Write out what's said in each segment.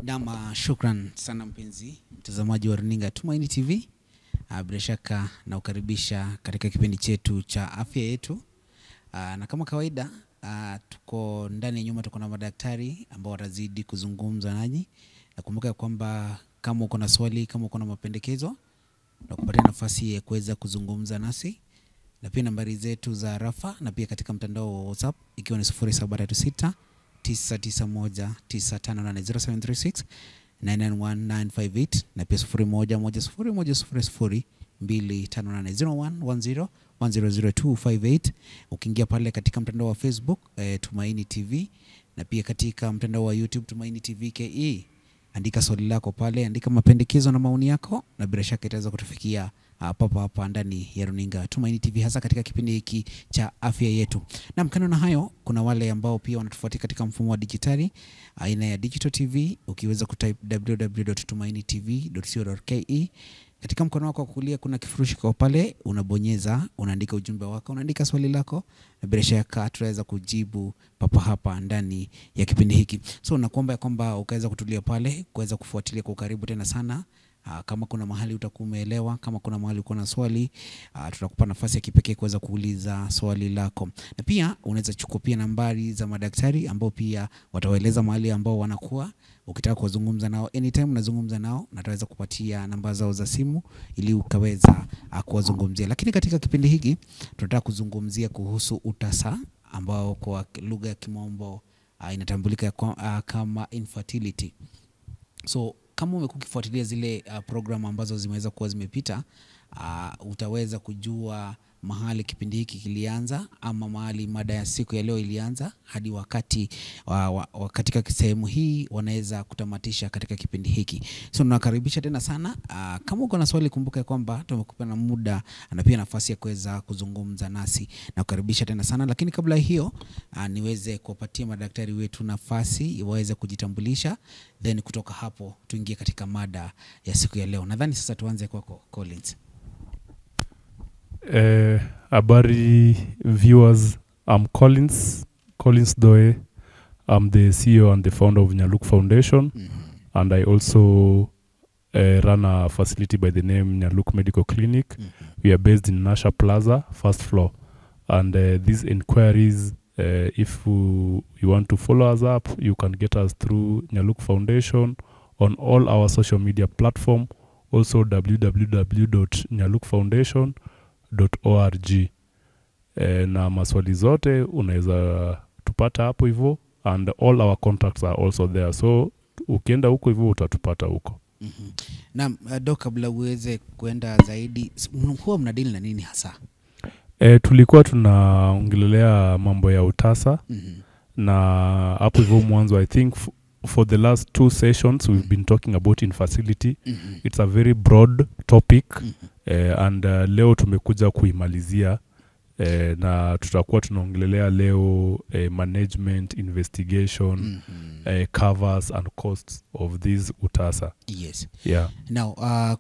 Naam, shukran sana mpenzi mtazamaji wa runinga Tumaini TV. Bila shaka na ukaribisha katika kipindi chetu cha afya yetu. Na kama kawaida tuko ndani ya nyuma, tuko na madaktari ambao watazidi kuzungumza nanyi. Na kumbuka kwamba kama uko na swali, kama uko na mapendekezo, na kupatia nafasi ya kuweza kuzungumza nasi. Na pia nambari zetu za rafa na pia katika mtandao wa WhatsApp ikiwa ni 0736 991 958 0736 991 958 na pia 0110 258 0110100258. Ukiingia pale katika mtandao wa Facebook Tumaini TV na pia katika mtandao wa YouTube Tumaini TV KE, andika swali lako pale, andika mapendekezo na maoni yako, na bila shaka itaweza kutufikia hapa ndani ya runinga Tumaini TV, hasa katika kipindi hiki cha afya yetu. Na mkano na hayo, kuna wale ambao pia wanatufuatia katika mfumo wa dijitali aina ya digital TV. Ukiweza kutype www.tumainitv.co.ke, katika mkono wako wa kulia kuna kifurushi kwa pale, unabonyeza, unaandika ujumbe wako, unaandika swali lako, na bila shaka tutaweza kujibu hapa ndani ya kipindi hiki. So nakuomba ya kwamba ukaweza kutulia pale, kuweza kufuatilia kwa karibu tena sana. Kama kuna mahali utakuwa umeelewa, kama kuna mahali uko na swali, tutakupa nafasi ya kipekee kuweza kuuliza swali lako. Na pia unaweza chukua pia nambari za madaktari ambao pia watawaeleza mahali ambao wanakuwa. Ukitaka kuzungumza nao anytime unazungumza nao, na tutaweza kupatia namba zao za simu ili ukaweza kuwazungumzia. Lakini katika kipindi hiki tunataka kuzungumzia kuhusu utasa ambao kwa lugha ya Kimombo inatambulika kama infertility. So kama umekuwa ukifuatilia zile program ambazo zimeweza kuwa zimepita, utaweza kujua mahali kipindi hiki kilianza, ama mahali mada ya siku ya leo ilianza, hadi wakati katika sehemu hii wanaweza kutamatisha katika kipindi hiki. So nakaribisha tena sana. Kama uko na swali, kumbuka kwamba tumekupa na muda na pia nafasi ya kuweza kuzungumza nasi. Nakaribisha tena sana, lakini kabla hiyo niweze kuwapatia madaktari wetu nafasi waweze kujitambulisha, then kutoka hapo tuingie katika mada ya siku ya leo. Nadhani sasa tuanze kwako Collins. Abari viewers, I'm Collins Doe. I'm the CEO and the founder of Nyaluk Foundation, and I also run a facility by the name Nyaluk Medical Clinic. We are based in Nasha Plaza, first floor. And these inquiries, if you want to follow us up, you can get us through Nyaluk Foundation on all our social media platform, also www.nyalukfoundation.org. Na maswali zote unaweza tupata hapo hivyo, and all our contacts are also there, so ukienda huko hivyo utatupata huko. Naam, Doc, kabla uweze kuenda zaidi, huwa mnadili na nini hasa? Tulikuwa tunaongelelea mambo ya utasa, na hapo hivyo mwanzo I think for the last 2 sessions we've been talking about infertility. It's a very broad topic, and leo tumekuja kuimalizia, na tutakuwa tunaongelelea leo management, investigation, covers and costs of this utasa. Yes. Yeah. Now,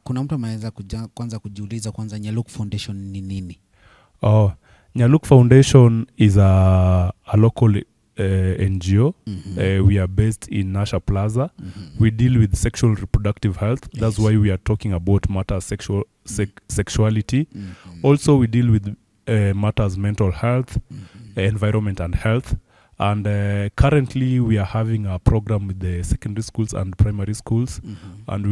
kuna mtu anaweza kwanza kujiuliza kwanza Nyaluk Foundation ni nini? Nyaluk Foundation is a local NGO. We are based in Nasha Plaza. We deal with sexual reproductive health. That's why we are talking about matters sexuality. Also, we deal with matters mental health, environment and health. And currently, we are having a program with the secondary schools and primary schools. And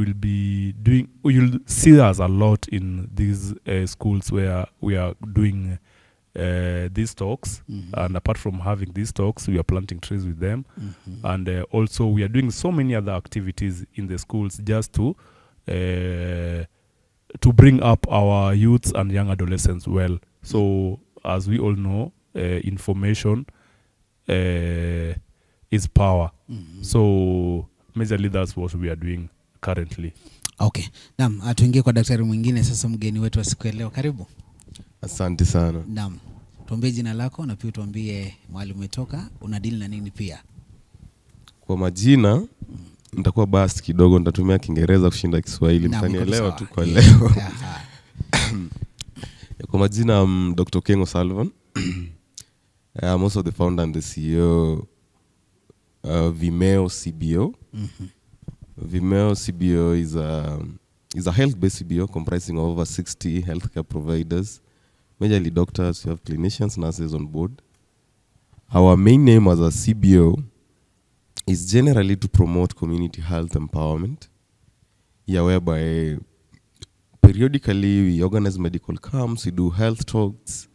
you'll see us a lot in these schools where we are doing these talks, and apart from having these talks, we are planting trees with them, and also we are doing so many other activities in the schools just to bring up our youths and young adolescents well. So as we all know, information is power. So majorly that's what we are doing currently. Okay. Naam, tuingie kwa daktari mwingine sasa, mgeni wetu wa siku ya leo. Karibu. Asante sana. Naam. Tuambie jina lako na pia tuambie mahali umetoka, unadili na nini pia. Kwa majina nitakuwa basi kidogo, nitatumia Kiingereza kushinda Kiswahili, mtanielewa tu kwa leo. Kwa majina Dr. Kengo Salvan. I'm also the founder and the CEO of Vimeo CBO. Vimeo CBO is a health-based CBO comprising of over 60 healthcare providers, majorly doctors, you have clinicians, nurses on board. Our main aim as a CBO is generally to promote community health empowerment, whereby periodically we organize medical camps, we do health talks.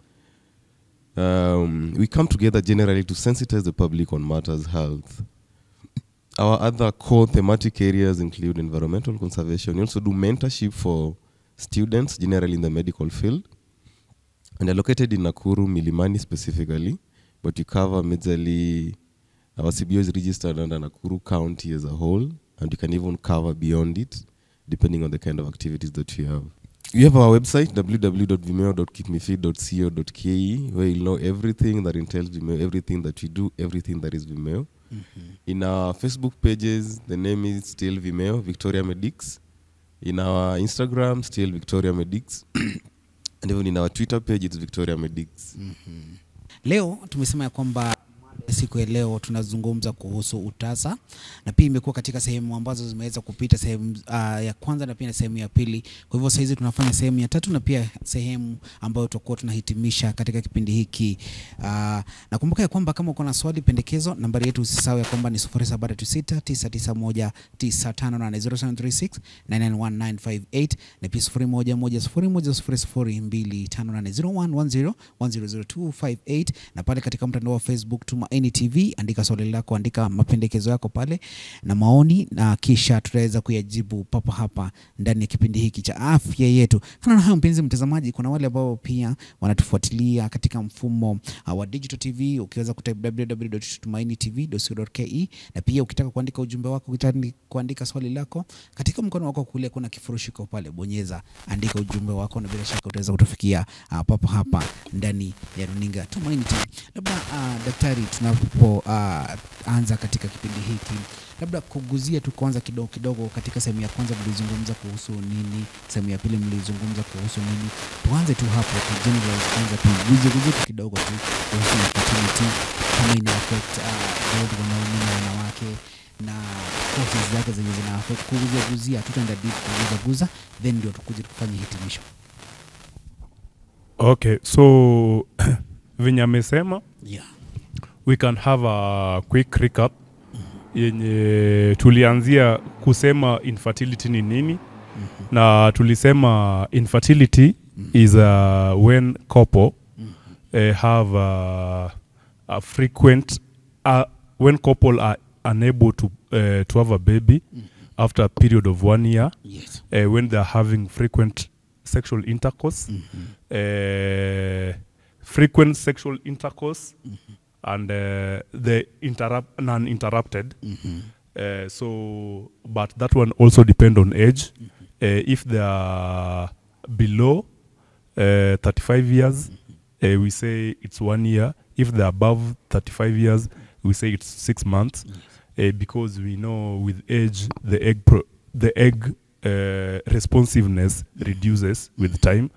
We come together generally to sensitize the public on matters health. Our other core thematic areas include environmental conservation. We also do mentorship for students, generally in the medical field. And they're located in Nakuru, Milimani specifically, but we cover majorly, our CBO is registered under Nakuru County as a whole, and you can even cover beyond it, depending on the kind of activities that we have. We have our website, www.vimeo.keepmefit.co.ke, where you'll know everything that entails Vimeo, everything that we do, everything that is Vimeo. In our Facebook pages, the name is still Vimeo, Victoria Medics. In our Instagram, still Victoria Medics. And even in our Twitter page, it's Victoria Medics. Leo tumesema ya kwamba siku ya leo tunazungumza kuhusu utasa, na pia imekuwa katika sehemu ambazo zimeweza kupita, sehemu ya kwanza na pia sehemu ya pili. Kwa hivyo sasa hizi tunafanya sehemu ya tatu na pia sehemu ambayo tutakuwa tunahitimisha katika kipindi hiki. Nakumbuka ya kwamba kama uko na swali, pendekezo, nambari yetu usisahau ya kwamba ni 0736991958 0936991958 na pia 0110000258 na pale katika mtandao wa Facebook tuma NTV, andika swali lako, andika mapendekezo yako pale na maoni, na kisha tutaweza kuyajibu papa hapa ndani ya kipindi hiki cha afya yetu. Kana na hayo mpenzi mtazamaji, kuna wale ambao pia wanatufuatilia katika mfumo wa digital TV, ukiweza kutype www.tumainitv.co.ke, na pia ukitaka kuandika ujumbe wako, ukitaka kuandika swali lako, katika mkono wako kulia kuna kifurushi kwa pale, bonyeza andika ujumbe wako na bila shaka utaweza kutufikia papa hapa ndani ya runinga Tumaini TV. Labda daktari, tunapo anza katika kipindi hiki, labda kuguzia tu kwanza kidogo katika sehemu ya kwanza mlizungumza kuhusu nini, sehemu ya pili mlizungumza kuhusu nini. Tuanze tu hapo tu general, kwanza tuguzie kidogo tu kuhusu fertility, kama ina affect wanaume na wanawake na causes zake zenye zina affect, kuguzia tutaenda deep kuguza then ndio tukuje kufanya hitimisho. Okay, so venye amesema, we can have a quick recap yenye tulianzia kusema infertility ni nini. Na tulisema infertility is when couple have a frequent when couple are unable to have a baby after a period of 1 year, when they are having frequent sexual intercourse, frequent sexual intercourse, and the non-interrupted. So, but that one also depend on age. If they are below 35 years, we say it's 1 year. If they're above 35 years, we say it's 6 months. Because we know with age, the egg responsiveness reduces with time,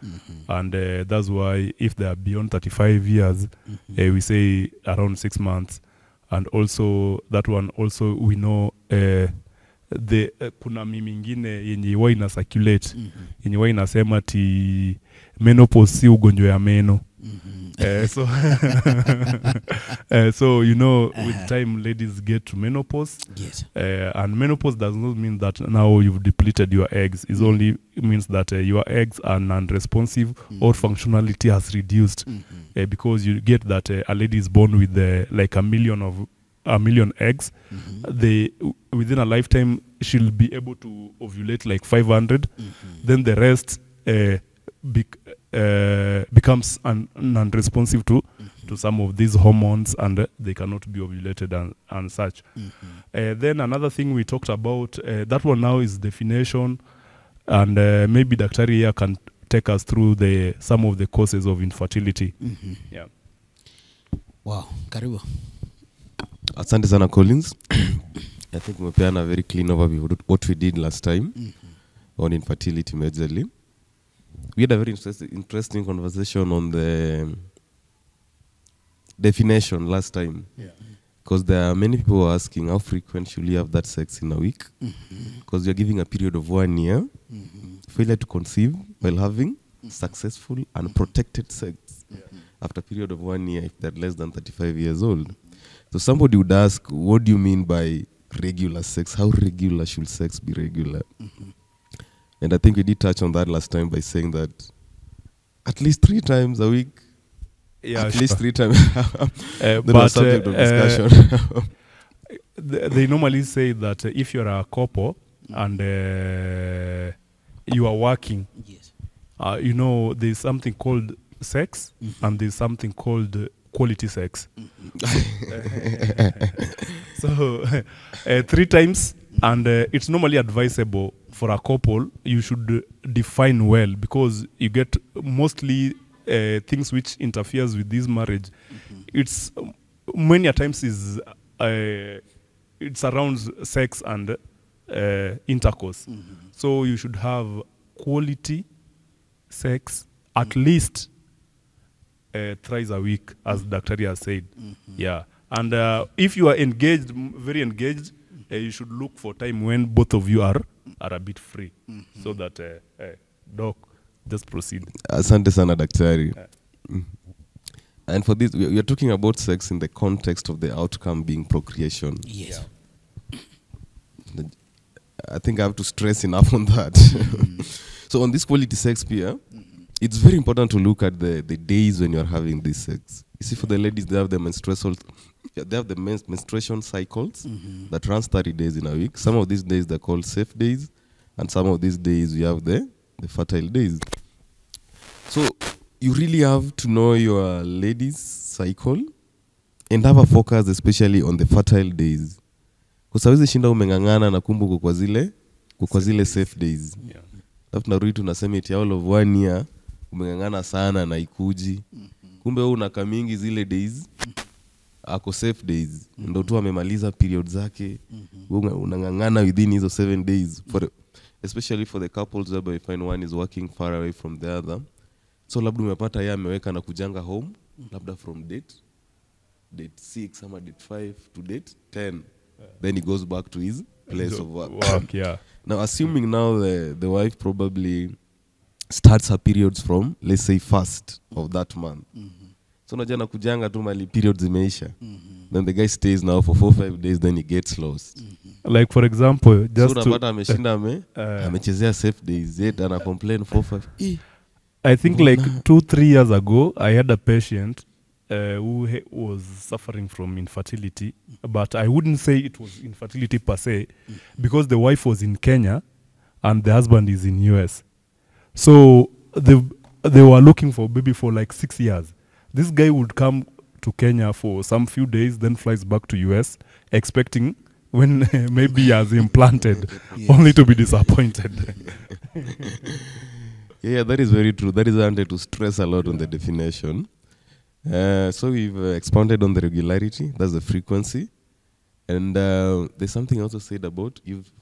and that's why if they are beyond 35 years, we say around 6 months. And also that one also we know the kuna mimingine yenye huwa ina circulate, yenye huwa inasema ti menopause si ugonjwa ya meno. So you know, with time ladies get to menopause. And menopause does not mean that now you've depleted your eggs. It only means that your eggs are non-responsive or functionality has reduced, because you get that a lady is born with like a million eggs. They within a lifetime she'll be able to ovulate like 500. Then the rest becomes non-responsive to some of these hormones, and they cannot be ovulated and such. Then another thing we talked about, that one now is definition, and maybe Dr. here can take us through some of the causes of infertility. Yeah. Wow, karibu. Asante sana Collins. I think umepeana a very clean overview of what we did last time on infertility majorly. We had a very interesting conversation on the definition last time. Because there are many people who are asking how frequent should you have that sex in a week? Because you're giving a period of 1 year. Failure to conceive while having successful and protected sex after a period of 1 year if they're less than 35 years old. So somebody would ask, what do you mean by regular sex? How regular should sex be regular? And I think we did touch on that last time by saying that at least 3 times a week. Yeah, at least 3 times. but was subject of discussion. They normally say that if you're a couple and you are working, Yes. you know, there's something called sex and there's something called quality sex. So 3 times, and it's normally advisable for a couple. You should define well, because you get mostly things which interferes with this marriage. It's many a times is it surrounds sex and intercourse. So you should have quality sex at least thrice a week, as Dr. has said. Yeah. And if you are engaged, very engaged, you should look for time when both of you are a bit free, so that Doc, just proceed. Asante sana daktari. And for this, we are talking about sex in the context of the outcome being procreation. Yes. I think I have to stress enough on that. So on this quality sex peer, it's very important to look at the days when you're having this sex. You see, for the ladies, they have the menstruation cycles that runs 30 days in a week. Some of these days they're called safe days, and some of these days we have the fertile days. So you really have to know your lady's cycle and have a focus especially on the fertile days. Kwa sababu shinda umengangana na kumbu kwa zile safe days. Alafu narudi tunasema eti all of 1 year umengangana sana na ikuji. Kumbe wewe unaka mingi zile days ako safe days. Ndio tu amemaliza period zake. Wewe unangangana within hizo 7 days, especially for the couples where you find one is working far away from the other. So labda umepata yeye ameweka na kujanga home, labda from date 6 ama date 5 to date 10. Then he goes back to his place of work. Yeah. Now, assuming now the wife probably starts her periods from, let's say, 1st of that month. So unajana kujanga tu mali periods zimeisha. Then the guy stays now for 4-5 days, then he gets lost. Like for example, just so unapata ameshinda amechezea safe days, yet ana complain 4-5. I think like 2-3 years ago, I had a patient who was suffering from infertility, but I wouldn't say it was infertility per se, because the wife was in Kenya and the husband is in US. So they were looking for a baby for like 6 years. This guy would come to Kenya for some few days, then flies back to US, expecting when maybe he has implanted, only to be disappointed. Yeah, that is very true. That is I wanted to stress a lot on the definition. So we've expounded on the regularity, that's the frequency. And there's something also said about, you've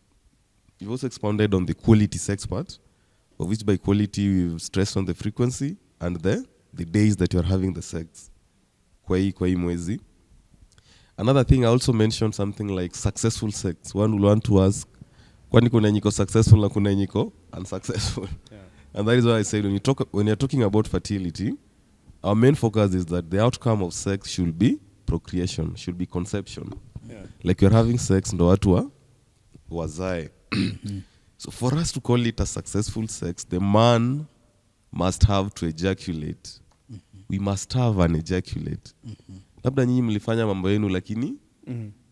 also expounded on the quality sex part, of which by quality we've stressed on the frequency and the days that you're having the sex. Kwa hii mwezi. Another thing, I also mentioned something like successful sex. One will want to ask, kwani kuna nyiko successful na kuna nyiko unsuccessful? Yeah. And that is why I said when you're talking about fertility, our main focus is that the outcome of sex should be procreation, should be conception. Yeah. Like you're having sex, ndo watu wazae. So for us to call it a successful sex, the man must have to ejaculate. We must have an ejaculate. Labda nyinyi mlifanya mambo yenu lakini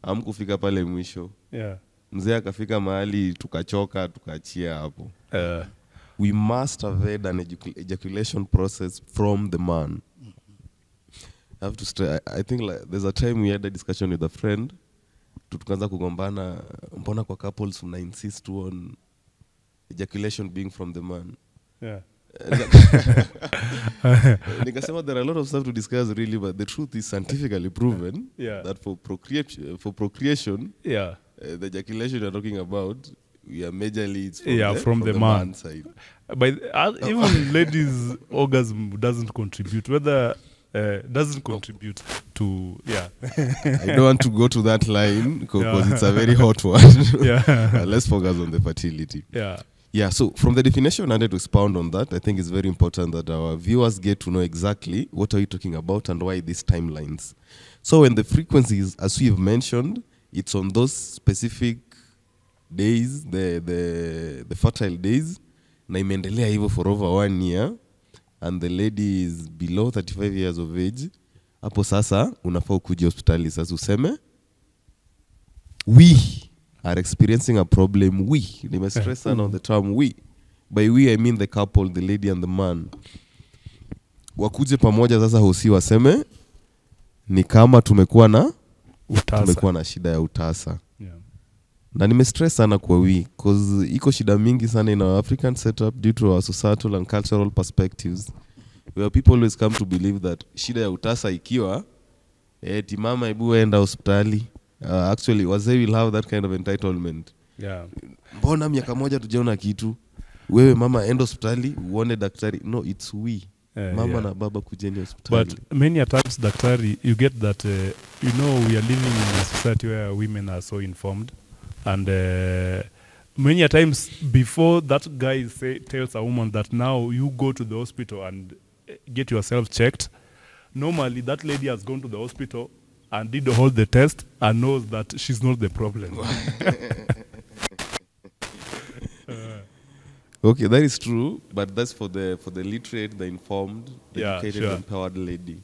hamkufika pale mwisho. Yeah. Mzee akafika mahali tukachoka tukaachia hapo. We must have had an ejaculation process from the man. I have to I think like there's a time we had a discussion with a friend. Tukaanza kugombana, mbona kwa couples mna insist on ejaculation being from the man. Yeah. Nikasema there are a lot of stuff to discuss really, but the truth is scientifically proven that for procreation, the ejaculation you're talking about, we are majorly it's from the man side. But even ladies' orgasm doesn't contribute. Whether doesn't contribute to I don't want to go to that line because Yeah. it's a very hot one. yeah Let's focus on the fertility. yeah Yeah, so from the definition, I need to expound on that. I think it's very important that our viewers get to know exactly what are we talking about and why these timelines. So when the frequencies, as we've mentioned, it's on those specific days, the fertile days, na imeendelea hivyo for over 1 year, and the lady is below 35 years of age, hapo sasa unafaa ukuje hospitali sasa useme we are experiencing a problem. We stress on the term we. By we I mean the couple, the lady and the man. Wakuje pamoja sasa hosi waseme ni kama tumekuwa na shida ya utasa. yeah Na nimestress sana kwa we cause iko shida mingi sana in our African setup due to our societal and cultural perspectives, where people always come to believe that shida ya utasa ikiwa timama ibu enda hospitali. Actually wazee will have that kind of entitlement. yeah Mbona miaka moja tujaona kitu, wewe mama enda hospitali uone daktari. No, it's we. Mama yeah. na baba kujeni hospitali. But many times, daktari, you get that, we are living in a society where women are so informed. And many times before that guy tells a woman that now you go to the hospital and get yourself checked, normally that lady has gone to the hospital and did all the test and knows that she's not the problem. Okay, that is true, but that's for the literate, the informed, the Yeah, educated, sure. empowered lady.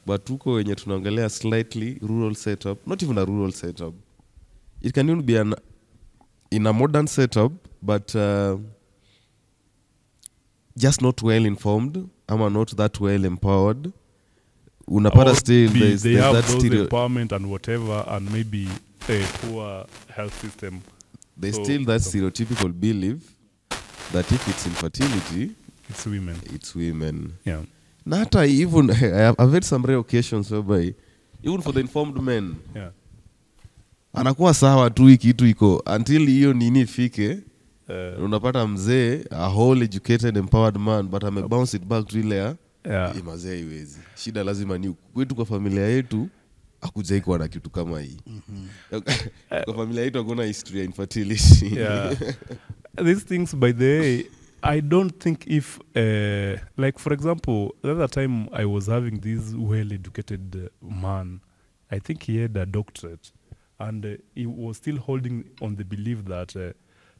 But tuko wenye tunaangalia slightly rural setup, not even a rural setup. It can even be in a modern setup, but just not well informed, ama not that well empowered. Unapata Or still they there's have that those stereo. empowerment and whatever, and maybe a poor health system. There's So- still that stereotypical belief that if it's infertility, It's women. it's women. Yeah. Na hata even I've had some rare occasions whereby even for the informed men Yeah. anakuwa sawa tu kitu iko until hiyo nini ifike. Unapata mzee a whole educated empowered man but ame bounce it back to ile ya mazee iwezi. Shida lazima ni kwetu kwa familia yetu hakujai kuwa na kitu kama hii. Kwa familia yetu hakuna history ya infertility. Yeah. These things, by the way, I don't think if, like for example, the other time I was having this well-educated man, I think he had a doctorate, and he was still holding on the belief that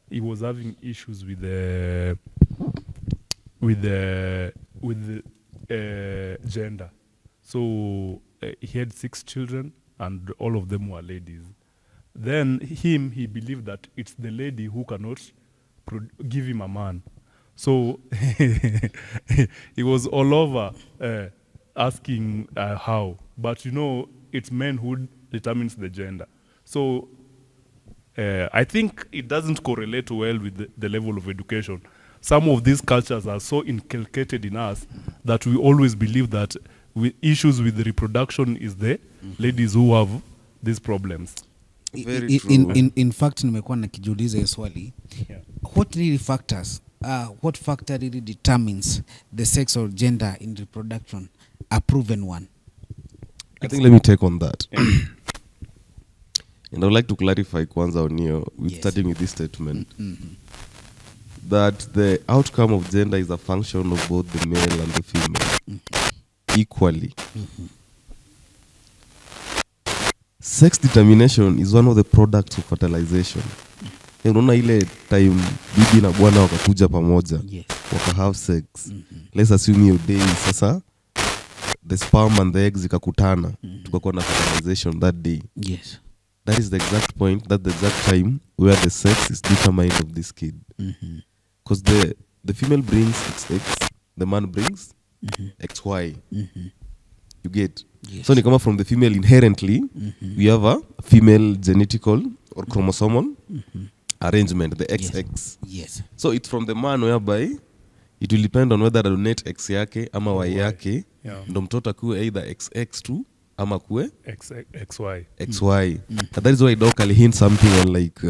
he was having issues with gender. So he had 6 children, and all of them were ladies. Then he believed that it's the lady who cannot give him a man. So he was all over asking how. But it's men who determines the gender. So I think it doesn't correlate well with the level of education. Some of these cultures are so inculcated in us that we always believe that issues with reproduction is the ladies who have these problems. Very true. In fact nimekuwa nakijiuliza hiyo swali. Yeah. What factor really determines the sex or gender in reproduction? A proven one. I think let me take on that. And I would like to clarify kwanza on here with starting with this statement. That the outcome of gender is a function of both the male and the female equally. Sex determination is one of the products of fertilization. Unaona ile time bibi na bwana wakakuja pamoja, waka have sex. Let's assume your day sasa the sperm and the eggs zikakutana, tukakuwa na fertilization that day. Yes. That is the exact point, that's the exact time where the sex is determined of this kid. Because the female brings XX, the man brings XY. You get? Yes. So ni kama from the female inherently, we have a female genetical or chromosomal arrangement, the XX. Yes. So it's from the man whereby it will depend on whether donate X yake ama Y yake, ndo mtoto akuwe either XX2 ama kuwe XY. XY. And that is why Doc Ali hint something on like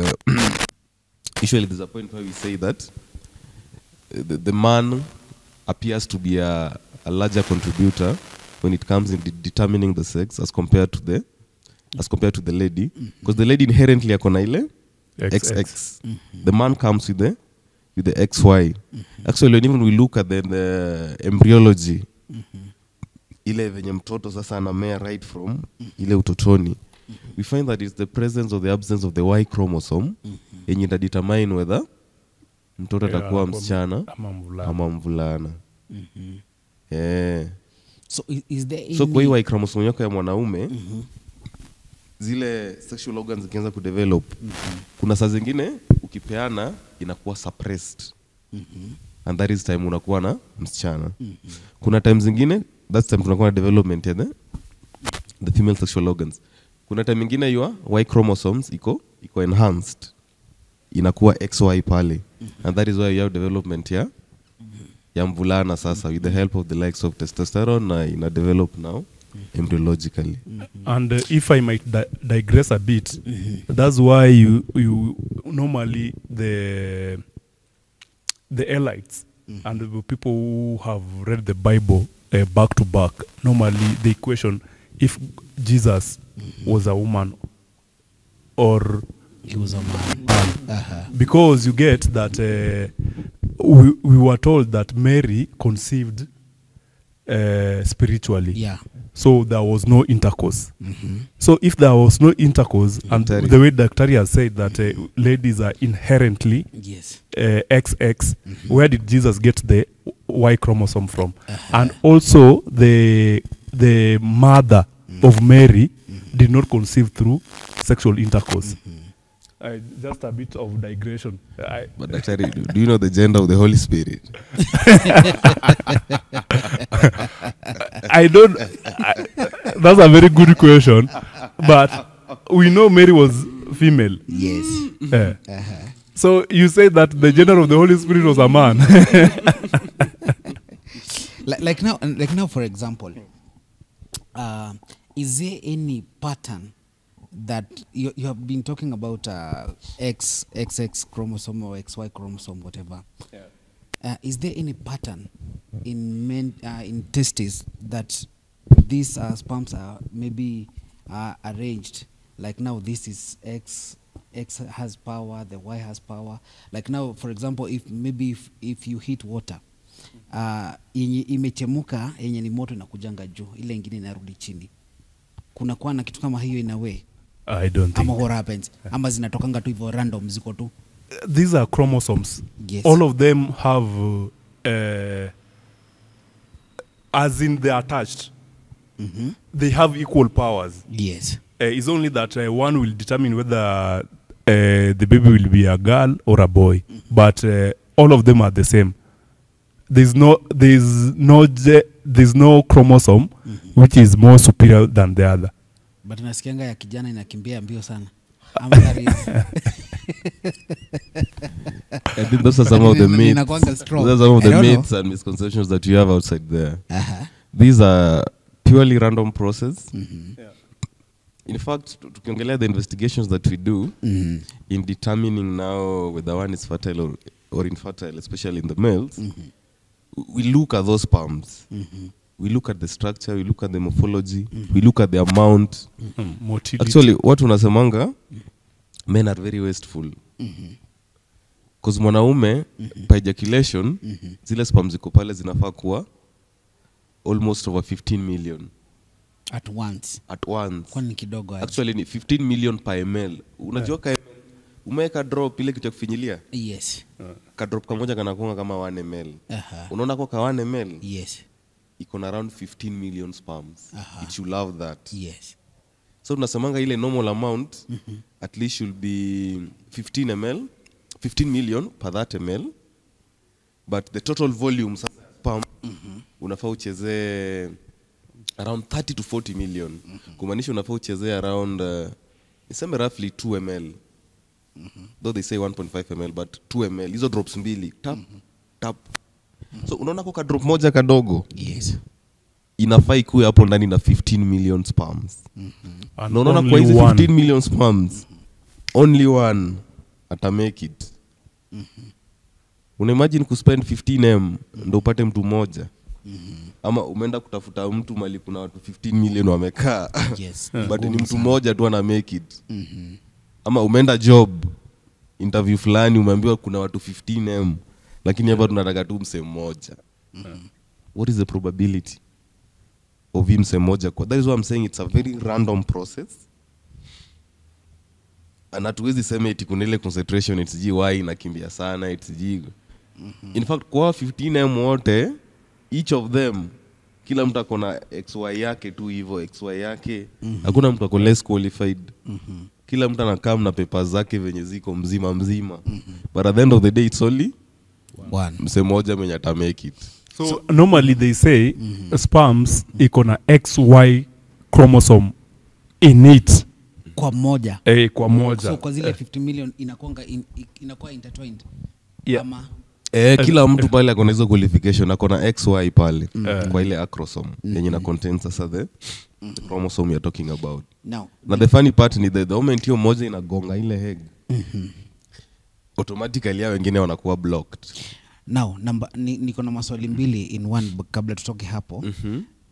usually there's a point where we say that the man appears to be a larger contributor when it comes in determining the sex as compared to the lady, because the lady inherently akona ile XX. The man comes with the XY. Actually, when even we look at the embryology, ile venye mtoto sasa anamea right from ile utotoni, we find that it's the presence or the absence of the Y chromosome yenye determine whether mtoto atakuwa msichana ama mvulana. So is there so kwa hiyo Y chromosome yako ya mwanaume zile sexual organs zikianza kudevelop, kuna saa zingine ukipeana inakuwa suppressed, and that is time unakuwa na msichana. Kuna time zingine that's time tunakuwa na development ya the female sexual organs. Kuna time nyingine your Y chromosomes iko enhanced, inakuwa XY pale, and that is why you have development ya mvulana sasa with the help of the likes of testosterone na ina develop now embryologically. And if I might digress a bit, that's why you normally the Elites and the people who have read the Bible back to back, normally they question if Jesus was a woman or he was a man. Because you get that we were told that Mary conceived spiritually. Yeah. So there was no intercourse. So if there was no intercourse, and the way Daktari has said that ladies are inherently XX, where did Jesus get the Y chromosome from? And also the mother of Mary did not conceive through sexual intercourse. Just a bit of digression. But Daktari, do you know the gender of the Holy Spirit? I don't. That's a very good question, but we know Mary was female. Yes. So you say that the gender of the Holy Spirit was a man. like now, for example, is there any pattern that you have been talking about XX chromosome or XY chromosome, whatever? Is there any pattern in men in testes that these sperms are maybe arranged? Like now, this is X has power, the Y has power. Like now, for example, if you hit water, yenye imechemuka yenye ni moto inakujanga juu, ile ingine inarudi chini. Kuna kuwa na kitu kama hiyo in a way? I don't think. Ama what happens? Ama zinatokanga tu hivyo random ziko tu? These are chromosomes. Yes. All of them have, as in they are attached. They have equal powers. Yes. It's only that one will determine whether the baby will be a girl or a boy. But all of them are the same. There's no chromosome which is more superior than the other. But nasikianga ya kijana inakimbia mbio sana. I think those are some of the myths and misconceptions that you have outside there. These are purely random process. In fact, tukiongelea the investigations that we do in determining now whether one is fertile or infertile, especially in the males, we look at those sperms. We look at the structure, we look at the morphology, we look at the amount. Motility. Actually, what unasemanga, men are very wasteful. Because mwanaume, by ejaculation, zile sperms ziko pale zinafaa kuwa almost over 15 million. At once. Kwani kidogo aje? Actually, ni 15 million per ml. Unajua ka umeweka drop ile kitu ya kufinyilia? Yes. Ka drop kamoja kanakuanga kama 1 ml. Unaona kwa ka 1 ml? Yes. Iko na around 15 million sperms. It should love that. Yes. So tunasemanga ile normal amount at least should be 15 ml, 15 million per that ml. But the total volume sperm unafaa ucheze around 30 to 40 million. Kumaanisha unafaa ucheze around niseme roughly 2 ml. Though they say 1.5 ml but 2 ml. Hizo drops mbili. Tap. So unaona kwa drop moja kadogo. Yes. Inafaa ikuwe hapo ndani na 15 million sperms. Na unaona kwa hizo 15 million sperms only one ata make it. Una imagine kuspend 15M ndo upate mtu mmoja. ama umeenda kutafuta mtu mali kuna watu 15 million wamekaa Yes. but ni Ngumu mtu sana. mmoja tu ana make it. Ama umeenda job interview fulani umeambiwa kuna watu 15M lakini hapa tunataka tu mse mmoja. What is the probability of him mse mmoja kwa? That is why I'm saying it's a very random process. And hatuwezi sema eti kuna ile concentration it's GY inakimbia sana it's G. In fact kwa 15M wote each of them kila mtu akona XY yake tu hivyo XY yake. Hakuna mtu ako less qualified. Kila mtu anakaa na papers zake venye ziko mzima. But at the end of the day it's only One. mse mmoja mwenye ata make it. So normally they say sperms iko na XY chromosome in it. Kwa moja. Kwa moja. So kwa zile 50 million inakuwa intertwined. Yeah. Ama Kila mtu pale akona hizo qualification akona XY pale kwa ile acrosome yenye na contain sasa the chromosome you're talking about. now Na the funny part ni the moment hiyo moja inagonga ile egg. Automatically hao wengine wanakuwa blocked. now niko na maswali mbili in one kabla tutoke hapo.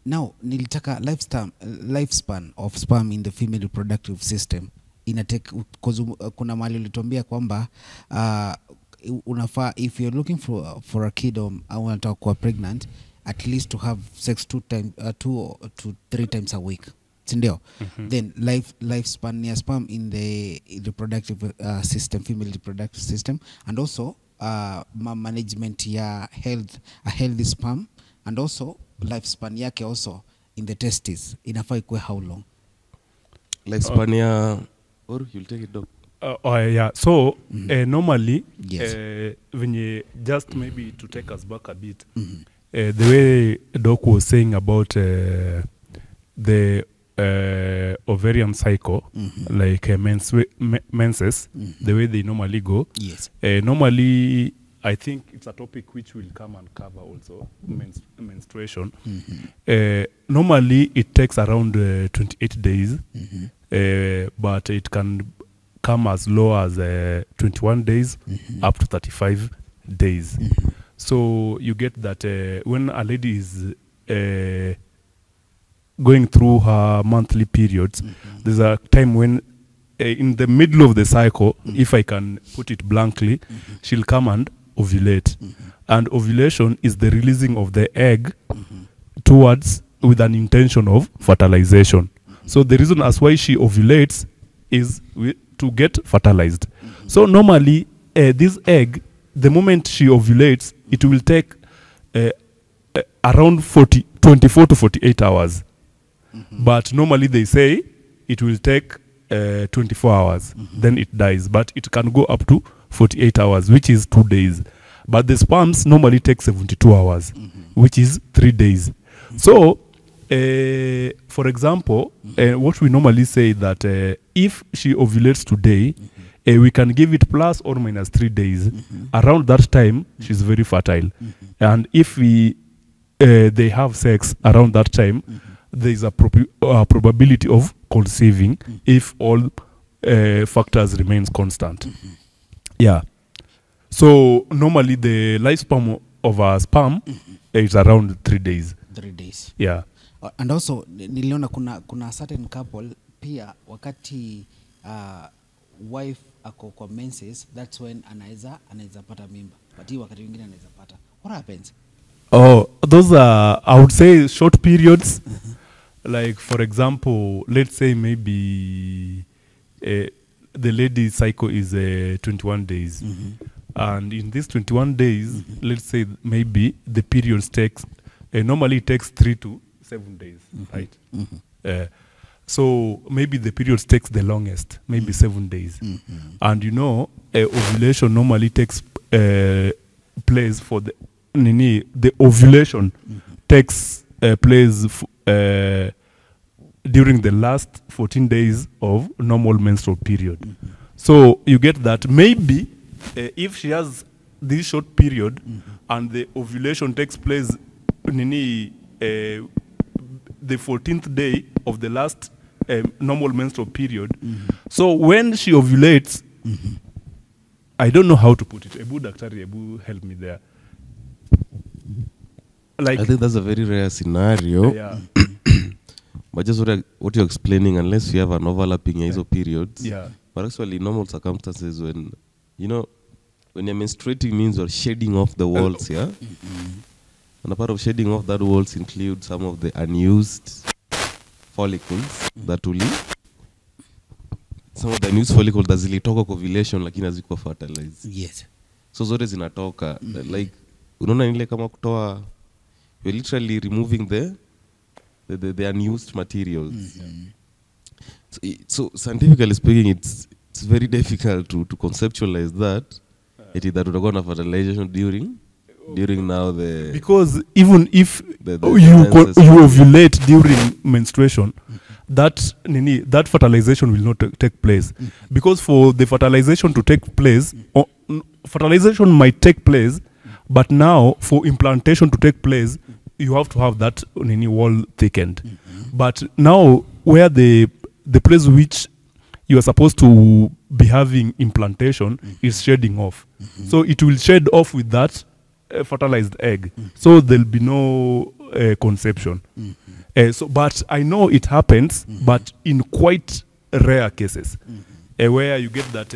Now nilitaka lifespan of sperm in the female reproductive system inatake kuna mahali ulituambia kwamba unafaa if you're looking for a kid au unataka kuwa pregnant at least to have sex 2 to 3 times a week, sindio? Then lifespan ya sperm in the reproductive system, female reproductive system, and also management ya a healthy sperm, and also lifespan yake also in the testes inafaa ikuwe how long? Lifespan ya or you'll take it down. Yeah. So normally, Yes. when you just maybe to take us back a bit, the way Doc was saying about the ovarian cycle, like menses, the way they normally go. Yes. Normally, I think it's a topic which will come and cover also menstruation. Normally, it takes around 28 days, but it can come as low as 21 days up to 35 days. So you get that when a lady is going through her monthly periods, there's a time when in the middle of the cycle, if I can put it blankly, she'll come and ovulate. And ovulation is the releasing of the egg towards with an intention of fertilization. So the reason as why she ovulates is to get fertilized. So normally this egg, the moment she ovulates, it will take around 24 to 48 hours. But normally they say it will take 24 hours, then it dies. But it can go up to 48 hours, which is 2 days. But the sperms normally take 72 hours, which is 3 days. So, for example, what we normally say that if she ovulates today, we can give it plus or minus 3 days. Around that time, she's very fertile. And if they have sex around that time, there is a probability of conceiving if all factors remains constant. Yeah. So normally the lifespan of a sperm is around 3 days. 3 days. Yeah. And also niliona kuna certain couple pia wakati wife ako kwa menses, that's when anaweza pata mimba, but hii wakati mwingine anaweza pata. What happens? Oh, those are, I would say, short periods. Like, for example, let's say maybe the lady's cycle is 21 days. And in these 21 days, let's say maybe the periods takes, normally it takes 3 to 7 days, right? So maybe the periods takes the longest, maybe 7 days. And you know, ovulation normally takes place for the ovulation takes place during the last 14 days of normal menstrual period. So you get that maybe if she has this short period and the ovulation takes place the 14th day of the last normal menstrual period. So when she ovulates, I don't know how to put it. Ebu daktari, Ebu help me there. like I think that's a very rare scenario. yeah, But just what you're explaining, unless you have an overlapping hizo periods. yeah, But actually, normal circumstances when, you know, when you're menstruating means you're shedding off the walls, yeah? And a part of shedding off that walls include some of the unused follicles that will some of the unused follicles that zilitoka kwa ovulation lakini hazikuwa fertilized. Yes. So zote zinatoka. Like, unaona ile kama kutoa, you're literally removing the unused materials. So scientifically speaking, it's very difficult to conceptualize that. It is that utakuwa na fertilization during now the because even if the you ovulate during menstruation, that fertilization will not take place, because for the fertilization to take place, fertilization might take place, but now for implantation to take place, you have to have that wall thickened. But now where the place which you are supposed to be having implantation is shedding off, so it will shed off with that fertilized egg, so there'll be no conception. So, but I know it happens, but in quite rare cases, where you get that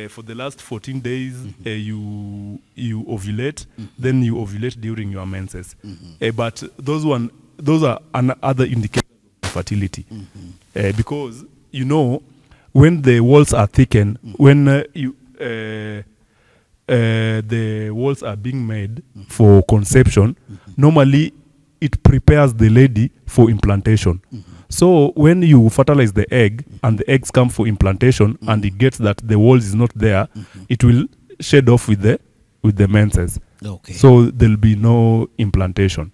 for the last 14 days you ovulate, then you ovulate during your menses. But those are other indicators of fertility, because you know when the walls are thickened, when the walls are being made for conception, normally it prepares the lady for implantation. So when you fertilize the egg and the eggs come for implantation and it gets that the walls is not there, it will shed off with the menses. Okay. So there'll be no implantation.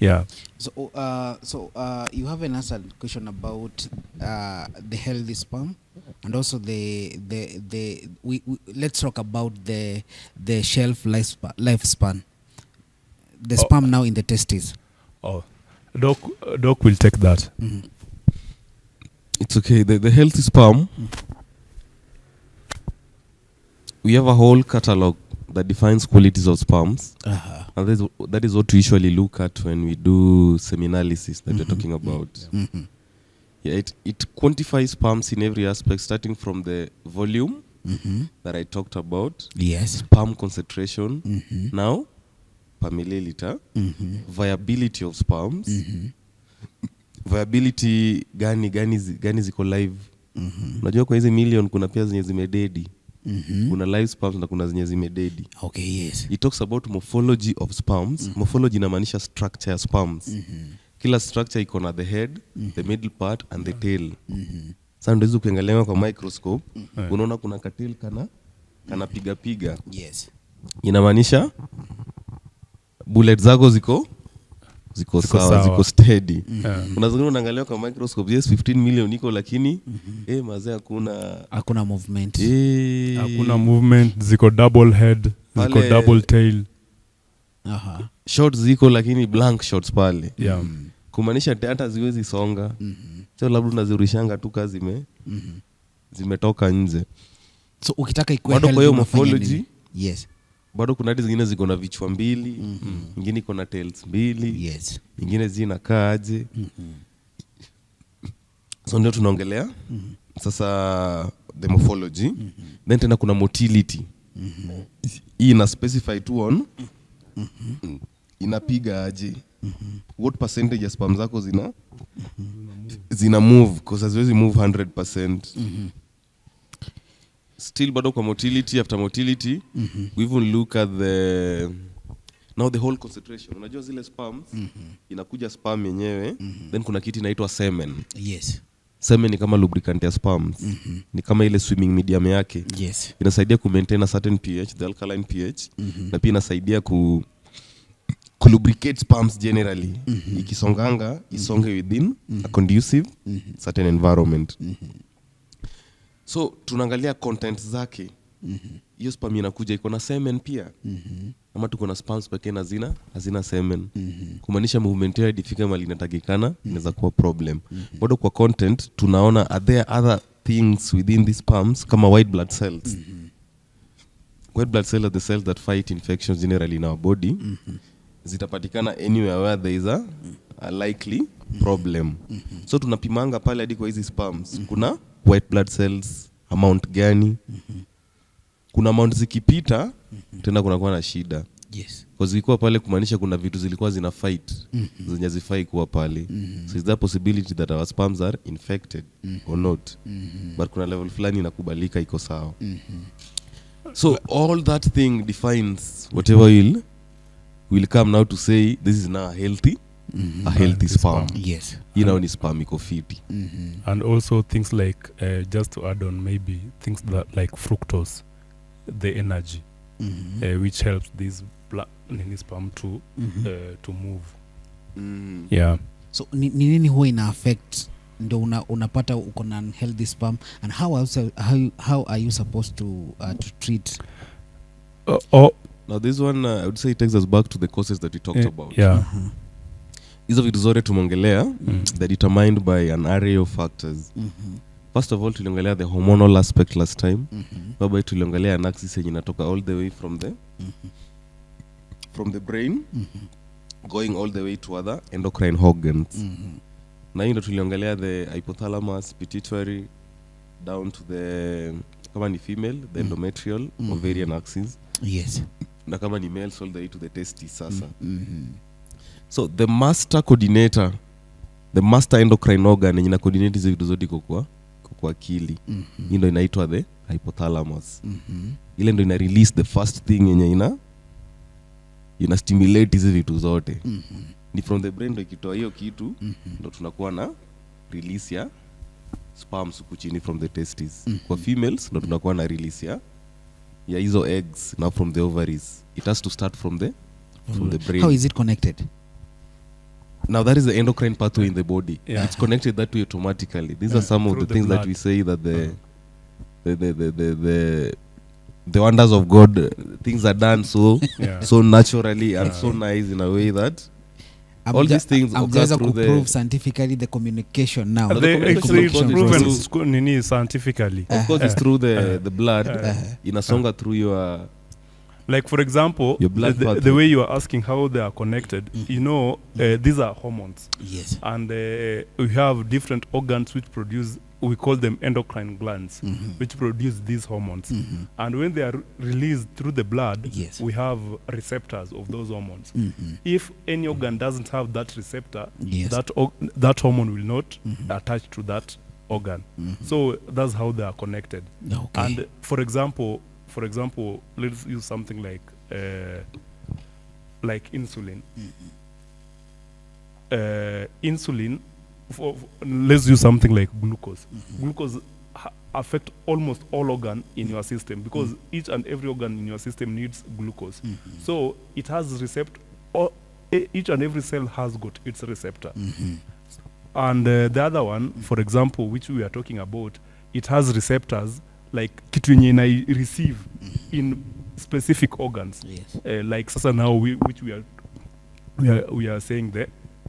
Yeah. So you haven't answered the question about the healthy sperm, and also we let's talk about the shelf lifespan. The sperm now in the testes. Oh, Doc will take that. It's okay. The healthy sperm, we have a whole catalog that defines qualities of sperms. And that is what we usually look at when we do seminalysis that we're talking about. Yeah, it quantifies sperms in every aspect, starting from the volume that I talked about. Yes. Sperm concentration. Now, per milliliter. Viability of sperms. Viability gani ziko live. Unajua kwa hizi million kuna pia zenye zimededi. Kuna live sperms na kuna zenye zimededi. Okay, yes. It talks about morphology of sperms. Morphology inamaanisha structure ya sperms. Kila structure iko na the head, the middle part and the tail. Sasa ndio hizo ukiangalia kwa microscope, unaona kuna katil kana piga. Yes. Inamaanisha bullet zako ziko sawa, ziko steady. Unazungumza unaangalia kwa microscope, yes 15 million iko lakini mazee hakuna movement. Hakuna movement, ziko double head, ziko double tail. Shots ziko lakini blank shots pale. Yeah. Kumaanisha hata ziwezi songa. Sio labda unazirishanga tu kazi zimetoka nje. So ukitaka ikuwe healthy kwa hiyo morphology. Yes. Bado kuna hadi zingine ziko na vichwa mbili, nyingine iko na tails mbili. Yes. Nyingine zinakaa aje. So ndio tunaongelea. Sasa the morphology. Then tena kuna motility. Hii ina specify tu on inapiga aje. What percentage ya sperm zako zina move, because haziwezi move 100%. Still bado kwa motility, after motility we even look at the whole concentration. Unajua zile sperms inakuja sperm yenyewe, then kuna kitu inaitwa semen. Yes. Semen ni kama lubricant ya sperms. Ni kama ile swimming medium yake. Yes. Inasaidia ku maintain a certain pH, the alkaline pH. Na pia inasaidia ku lubricate sperms generally. Ikisonganga isonge within a conducive certain environment. So tunaangalia content zake. Hiyo sperm inakuja iko na semen pia. Ama tuko na sperms pekee na hazina semen. Kumaanisha movement yao ifike mahali inatakikana inaweza kuwa problem. Bado kwa content tunaona are there other things within these sperms kama white blood cells. White blood cells are the cells that fight infections generally in our body. zitapatikana anywhere where there is a likely problem. So tunapimanga pale hadi kwa hizi sperms. Kuna white blood cells amount gani? Kuna amount zikipita tena kunakuwa na shida. Yes. Because zilikuwa pale kumaanisha kuna vitu zilikuwa zina fight zenye zifai kuwa pale. So is there a possibility that our sperms are infected or not? But kuna level fulani inakubalika iko sawa. So all that thing defines whatever will come now to say this is now a healthy sperm. Yes. You know, ni sperm iko fiti. And also things like just to add on, maybe things that like fructose, the energy, which helps this sperm to move. Yeah. So ni nini huwa ina affect ndo unapata uko na healthy sperm, and how are you supposed to treat? Now this one I would say it takes us back to the causes that we talked about. Yeah. Hizo vitu zote tumongelea they're determined by an array of factors. First of all, tuliongelea the hormonal aspect last time. Whereby tuliongelea an axis yenye inatoka all the way from the brain going all the way to other endocrine organs. Na hiyo tuliongelea the hypothalamus, pituitary down to the, kama ni female, the endometrial ovarian axis. Yes. Na kama ni male, all the way to the testes sasa. So the master coordinator, the master endocrine organ yenye ina coordinate hizo vitu zote kwa akili. Hii ndio inaitwa the hypothalamus. Ile ndio ina release the first thing yenye ina stimulate hizo vitu zote. Ni from the brain ndio ikitoa hiyo kitu ndio tunakuwa na release ya sperms huku chini from the testes. Kwa females ndio tunakuwa na release ya hizo eggs now from the ovaries. It has to start from the brain. How is it connected? Now that is the endocrine pathway in the body. Yeah. It's connected that way automatically. These are some of the things that we say that the wonders of God, things are done so naturally and so nice in a way that all these things occur through the prove scientifically the communication now. Actually it's proven scientifically. Of course it's through the blood inasonga through your, like for example, your blood the way you are asking how they are connected, you know, these are hormones. Yes. And we have different organs which produce, we call them endocrine glands, which produce these hormones. And when they are released through the blood, yes, we have receptors of those hormones. If any organ doesn't have that receptor, yes, that hormone will not attach to that organ. So that's how they are connected. Okay. And for example, let's use something like insulin. Insulin, let's use something like glucose. Glucose affect almost all organ in your system because each and every organ in your system needs glucose. So it has each and every cell has got its receptor. And the other one, for example, which we are talking about, it has receptors like kitu yenye ina receive in specific organs. Yes. Like sasa now which we are saying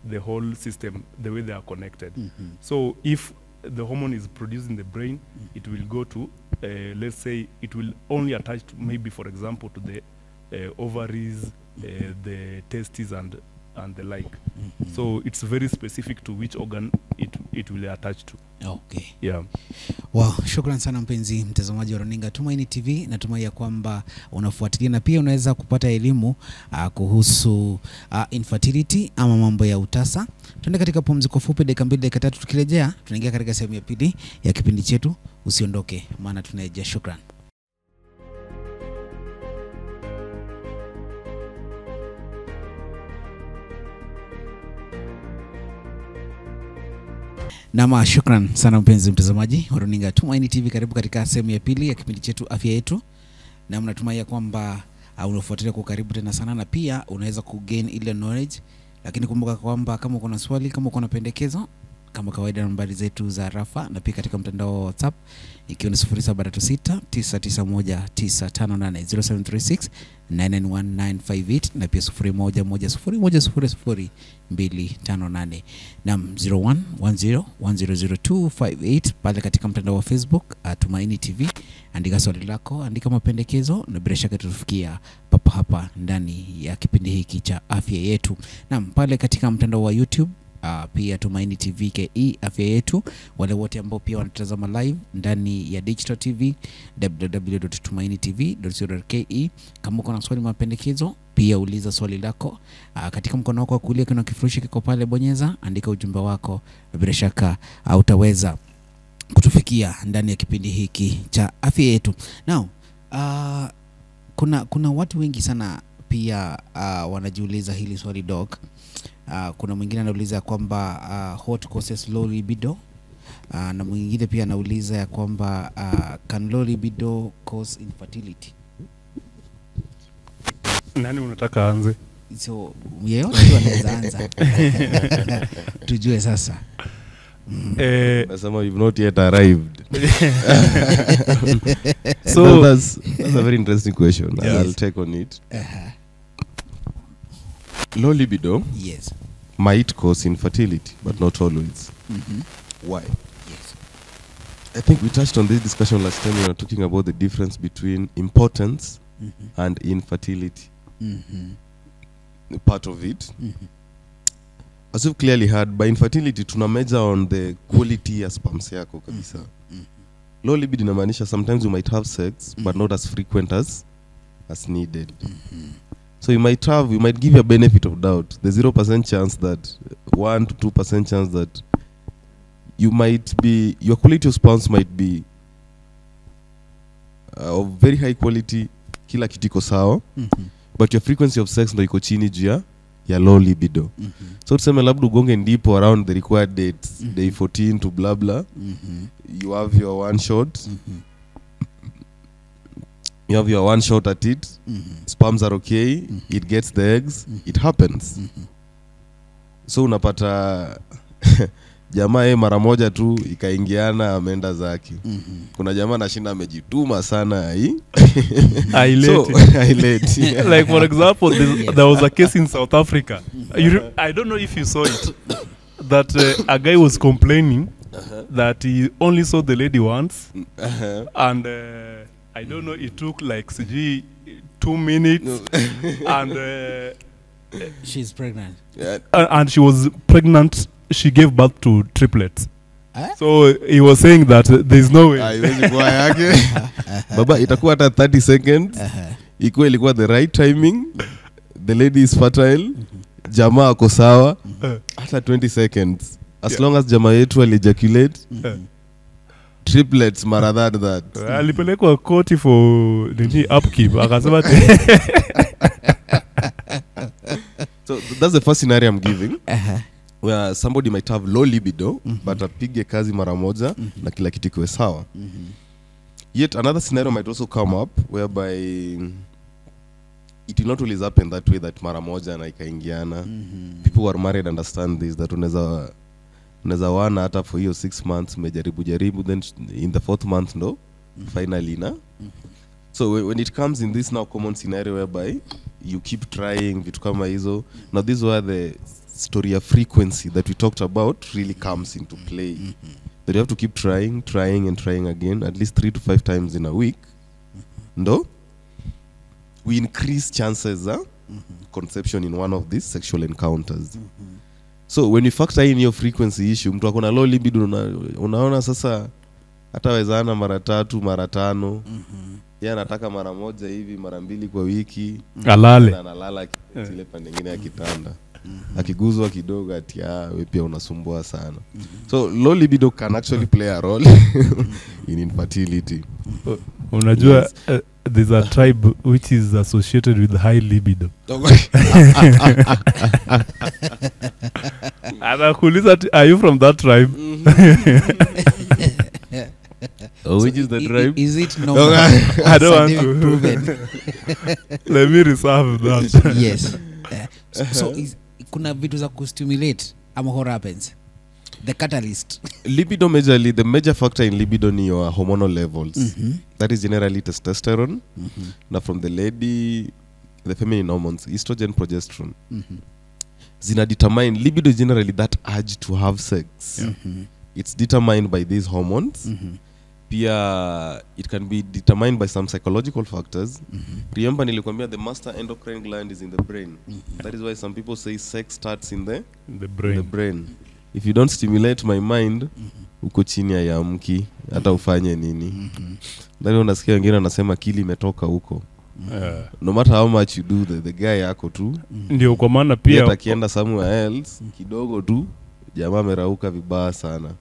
the whole system, the way they are connected. So if the hormone is produced in the brain, it will go to let's say it will only attach to maybe, for example, to the ovaries, the testes and the like. So it's very specific to which organ it will attach to. Okay. Yeah. Wow, shukran sana mpenzi mtazamaji wa Runinga Tumaini TV. Natumai ya kwamba unafuatilia na pia unaweza kupata elimu kuhusu infertility ama mambo ya utasa. Tuende katika pumziko fupi dakika 2 dakika 3, tukirejea tunaingia katika sehemu ya pili ya kipindi chetu. Usiondoke maana tunarejea. Shukran. Nama shukran sana mpenzi mtazamaji wa Runinga Tumaini TV. Karibu katika sehemu ya pili ya kipindi chetu Afya Yetu. Na mnatumai kwamba unafuatilia kwa karibu tena sana na pia unaweza kugain ile knowledge. Lakini kumbuka kwamba kama uko na swali, kama uko na pendekezo, kama kawaida nambari zetu za rafa, na pia katika mtandao wa WhatsApp ikiwa ni 0736 991 na pia 0110100258 na 0110100258 pale katika mtandao wa Facebook Tumaini TV. Andika swali lako, andika mapendekezo, na bila shaka tutafikia papa hapa ndani ya kipindi hiki cha afya yetu. Na pale katika mtandao wa YouTube pia Tumaini TV KE afya yetu. Wale wote ambao pia wanatazama live ndani ya Digital TV www.tumainitv.co.ke, kama uko na swali mapendekezo pia uliza swali lako. Katika mkono wako wa kulia kuna kifurushi kiko pale, bonyeza, andika ujumbe wako, bila shaka utaweza kutufikia ndani ya kipindi hiki cha afya yetu. Now kuna watu wengi sana pia wanajiuliza hili swali doc. Kuna mwingine anauliza kwamba what causes low libido, na mwingine pia anauliza ya kwamba can low libido cause infertility? Nani unataka anze? So yeyote anaweza anza. Tujue sasa. Nasema you've not yet arrived. So that's a very interesting question. Yes. I'll take on it. Low libido might cause infertility, but not always. Why? Yes. I think we touched on this discussion last time when we were talking about the difference between importance and infertility. Part of it. As you've clearly heard, by infertility tuna measure on the quality ya sperms yako kabisa. Low libido inamaanisha sometimes you might have sex but not as frequent as needed. So you might give you a benefit of doubt. The 0% chance that 1 to 2% chance that your quality of sperms might be of very high quality, kila kitu iko sawa, but your frequency of sex ndo iko chini juu ya low libido. So tuseme labda ugonge ndipo around the required dates, day 14 to blah blah. You have your one shot. You have your one shot at it. Sperms are okay. It gets the eggs. It happens. So unapata jamaa mara moja tu ikaingiana ameenda zake. Kuna jamaa anashinda amejituma sana hii. I late. Like for example, there was a case in South Africa. I don't know if you saw it. That a guy was complaining that he only saw the lady once, and I don't know, it took like 2 minutes, and she's pregnant. And she was pregnant. She gave birth to triplets. So he was saying that there's no way. Baba, itakuwa hata 30 seconds. Ilikuwa the right timing. The lady is fertile. Jamaa ako sawa. Hata 20 seconds. As long as jamaa yetu ejaculate. Triplets mara that. Alipelekwa koti for nini upkeep. Akasema So that's the first scenario I'm giving. Where somebody might have low libido, but apige kazi mara moja na kila kitu kiwe sawa. Yet another scenario might also come up whereby it will not always happen that way, that mara moja na ikaingiana. People who are married understand this, that unaweza wana hata for hiyo 6 months jaribu, then in the 4th month ndo finally na. So when it comes in this now common scenario whereby you keep trying vitu kama hizo, now this is where the story of frequency that we talked about really comes into play. That you have to keep trying and trying again, at least 3 to 5 times in a week. No, we increase chances conception in one of these sexual encounters. So when you factor in your frequency issue, mtu akona low libido, unaona sasa hata wezana mara 3 mara 5. Yeye anataka mara moja hivi, mara 2 kwa wiki. Alale. Analala kile pande nyingine ya kitanda. Akiguzwa kidogo ati wewe pia unasumbua sana. So low libido can actually play a role in infertility. Unajua there's a tribe which is associated with high libido. Anakuuliza, are you from that tribe? Which is the tribe? Is it no? I don't want to. Let me reserve that. Yes. So kuna vitu za kustimulate ama what happens? the catalyst. Libido majorly, the major factor in libido ni your hormonal levels. That is generally testosterone. Now from the lady, the feminine hormones, estrogen, progesterone. Zina determine, libido is generally that urge to have sex. It's determined by these hormones. Pia, it can be determined by some psychological factors. Remember, nilikwambia the master endocrine gland is in the brain. That is why some people say sex starts in the brain. If you don't stimulate my mind, uko chini ya mki, hata ufanye nini. Ndani unasikia wengine wanasema akili imetoka huko. No matter how much you do, the guy yako tu. Ndio kwa maana pia akienda somewhere else, kidogo tu, jamaa amerauka vibaya sana.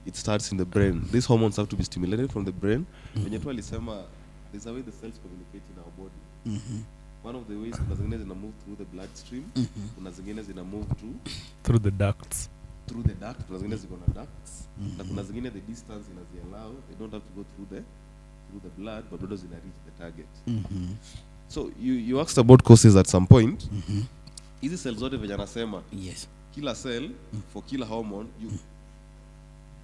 It starts in the brain. These hormones have to be stimulated from the brain. Wenye tu alisema, there's a way the cells communicate in our body. One of the ways, kuna zingine zina move through the bloodstream, kuna zingine zina move through the ducts. Through the duct, kuna zingine ziko na ducts, na kuna zingine the distance inaziallow, they don't have to go through the blood, but bado zina reach the target. So you asked about causes at some point. Hizi cells zote venye anasema, kila cell for kila hormone,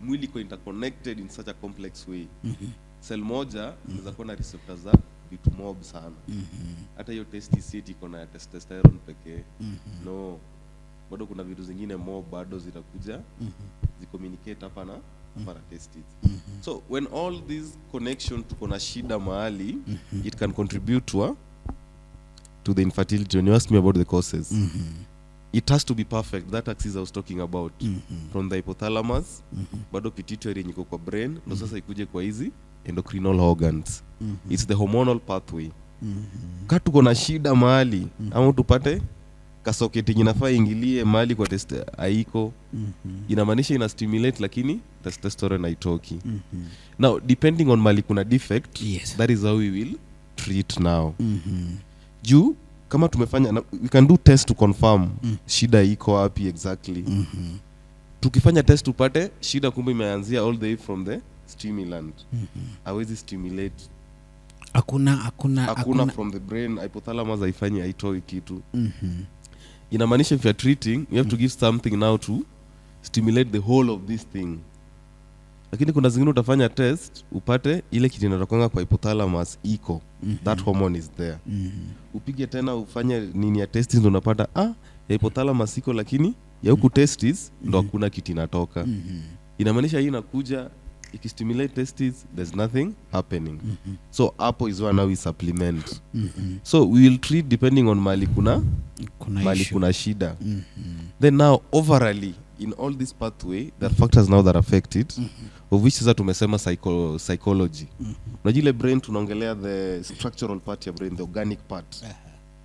mwili iko interconnected in such a complex way. Cell moja inaweza kuwa na receptors za vitu mob sana. Hata hiyo testis iko na testosterone pekee. No. Bado kuna vitu zingine mob bado zitakuja zicommunicate hapa na testis. So when all these connection tuko na shida mahali, it can contribute to the infertility. When you ask me about the causes, it has to be perfect. That axis I was talking about, from the hypothalamus, bado pituitary yenye iko kwa brain, ndo sasa ikuje kwa hizi endocrinal organs. It's the hormonal pathway. Kama tuko na shida mahali, ama tupate kasoketi inafaa ingilie mahali kwa test haiko, inamaanisha ina stimulate lakini testosterone haitoki. Now depending on mali kuna defect, that is how we will treat now. Juu kama tumefanya, we can do test to confirm shida iko wapi exactly. Tukifanya test tupate shida kumbe imeanzia all the way from the stimulant. Hawezi stimulate. Hakuna from the brain, hypothalamus haifanyi, haitoi kitu. Inamaanisha if you are treating, you have to give something now to stimulate the whole of this thing. Lakini kuna zingine utafanya test upate ile kitu inatokanga kwa hypothalamus iko, that hormone is there. Upige tena ufanye nini ya testis, ndo unapata hypothalamus iko lakini ya huku testis ndo hakuna kitu inatoka. Inamaanisha hii inakuja ikistimulate testis, there's nothing happening. So hapo is where now we supplement. So we will treat depending on mali kuna shida. Then now overally in all this pathway, there are factors now that affect it, of which sasa tumesema psychology. Unajua ile brain tunaongelea the structural part ya brain, the organic part.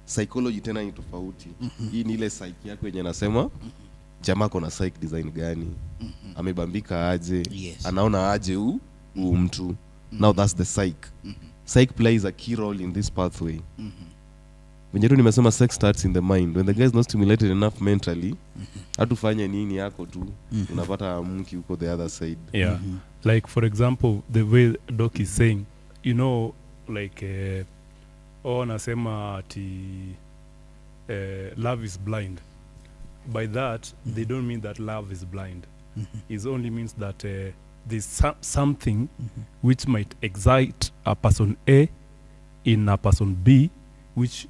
Psychology tena ni tofauti. Hii ni ile psyche yako yenye nasema jamaa kona psych design gani, amebambika aje, anaona aje mtu. Now that's the psych. Psych plays a key role in this pathway. When you nimesema sex starts in the mind, when the guy is not stimulated enough mentally, hatufanye nini yako tu, unapata mki uko the other side. Like for example, the way Doc is saying, you know, like nasema ati love is blind. By that, they don't mean that love is blind. It only means that there's something which might excite a person A in a person B, which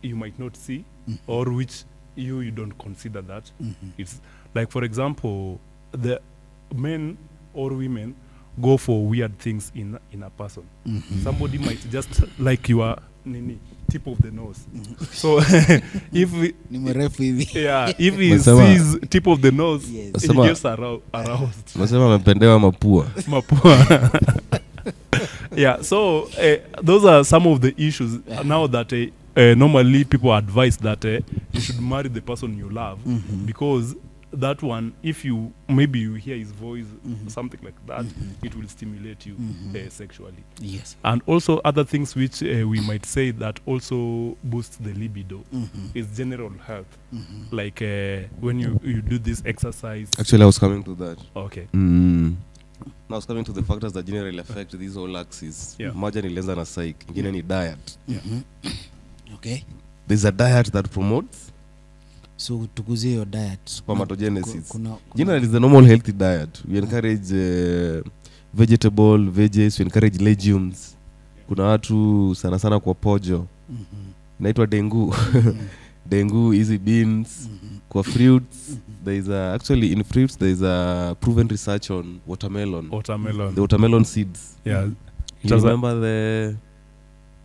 you might not see, or which you don't consider that. It's like, for example, the men or women go for weird things in a person. Somebody might just like your tip of the nose. So if he sees tip of the nose, he gets aroused. Nasema amependewa mapua. So those are some of the issues now that normally people advise that you should marry the person you love, because that one, if you hear his voice, something like that, it will stimulate you sexually. And also other things which we might say that also boosts the libido is general health. Like when you do this exercise. Actually, I was coming to that. Okay. Now I was coming to the factors that generally affect these whole axes. Moja ni lenza na psych, ingine ni diet. Okay. There's a diet that promotes so tuguzie your diet. Spermatogenesis. Generally is the normal healthy diet. We encourage vegetable, veggies, we encourage legumes. Kuna watu sana sana kwa pojo. Inaitwa dengu. Dengu, easy beans. Kwa fruits, there is actually in fruits there is a proven research on watermelon. The watermelon seeds. Yeah. You remember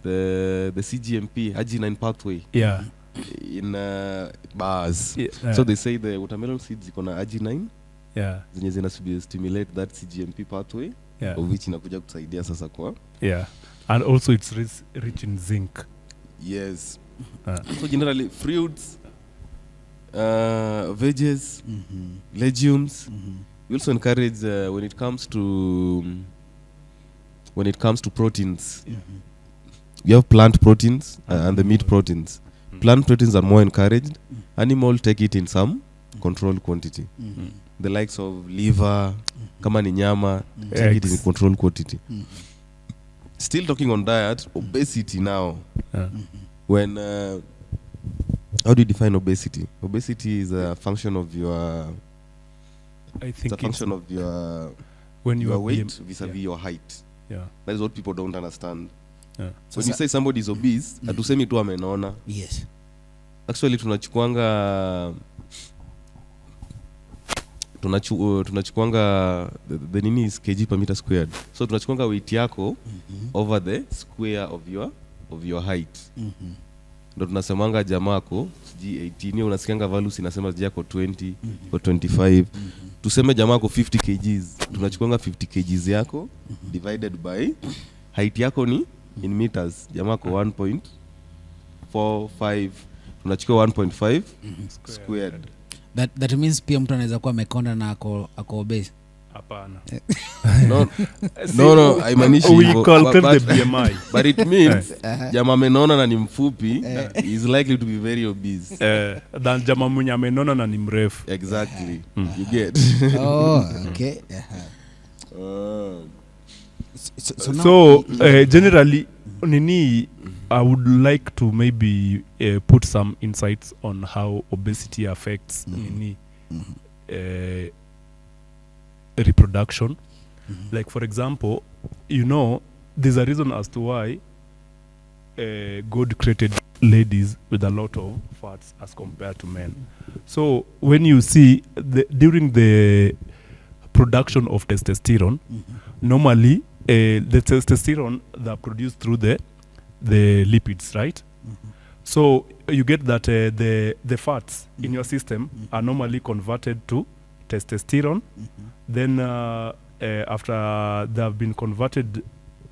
the CGMP Arginine pathway? Yeah. In bars. Yeah. So they say the watermelon seeds iko na arginine. Yeah. Zenye zina stimulate that CGMP pathway. Yeah. Of which inakuja kusaidia sasa kwa. Yeah. And also it's rich in zinc. Yes. So generally fruits, veggies, legumes. We also encourage when it comes to proteins. We have plant proteins and the meat proteins. Plant proteins are more encouraged. Animal take it in some controlled quantity. The likes of liver, kama ni nyama, take it in controlled quantity. Still talking on diet, obesity now. When how do you define obesity? Obesity is a function of your. I think it's a function of your when your weight vis-a-vis your height. Yeah. That is what people don't understand. Yeah. So when you say somebody is obese, hatusemi tu amenona. Yes. Actually tunachukuanga the nini is kg per meter squared. So tunachukuanga weight yako over the square of your height. Ndo tunasemanga jamako siji 18 unasikianga values inasema siji yako 20 or 25. Tuseme jamako 50 kgs. Tunachukuanga 50 kgs yako divided by height yako ni in meters. Jamako 1.45. Tunachukua 1.5 squared. That means pia mtu anaweza kuwa amekonda na ako obese. Hapana. No, haimaanishi we calculate the BMI. But it means jamaa amenona na ni mfupi is likely to be very obese. Than jamaa mwenye amenona na ni mrefu. Exactly. You get. Oh, okay. So generally nini I would like to maybe put some insights on how obesity affects nini reproduction. Like for example, there's a reason as to why God created ladies with a lot of fats as compared to men. So when you see during the production of testosterone, normally the testosterone that produced through the lipids, right? So you get that the fats in your system are normally converted to testosterone. Then after they have been converted,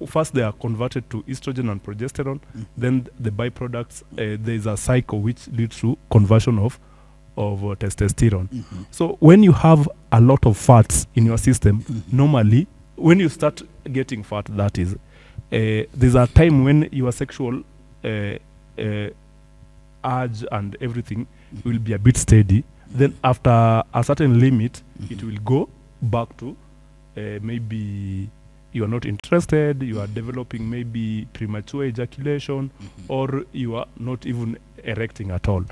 first they are converted to estrogen and progesterone. Then the byproducts, there is a cycle which leads to conversion of testosterone. So when you have a lot of fats in your system, normally when you start getting fat, that is, there's a time when your sexual urge and everything will be a bit steady. Then after a certain limit, it will go back to maybe you are not interested, you are developing maybe premature ejaculation, or you are not even erecting at all.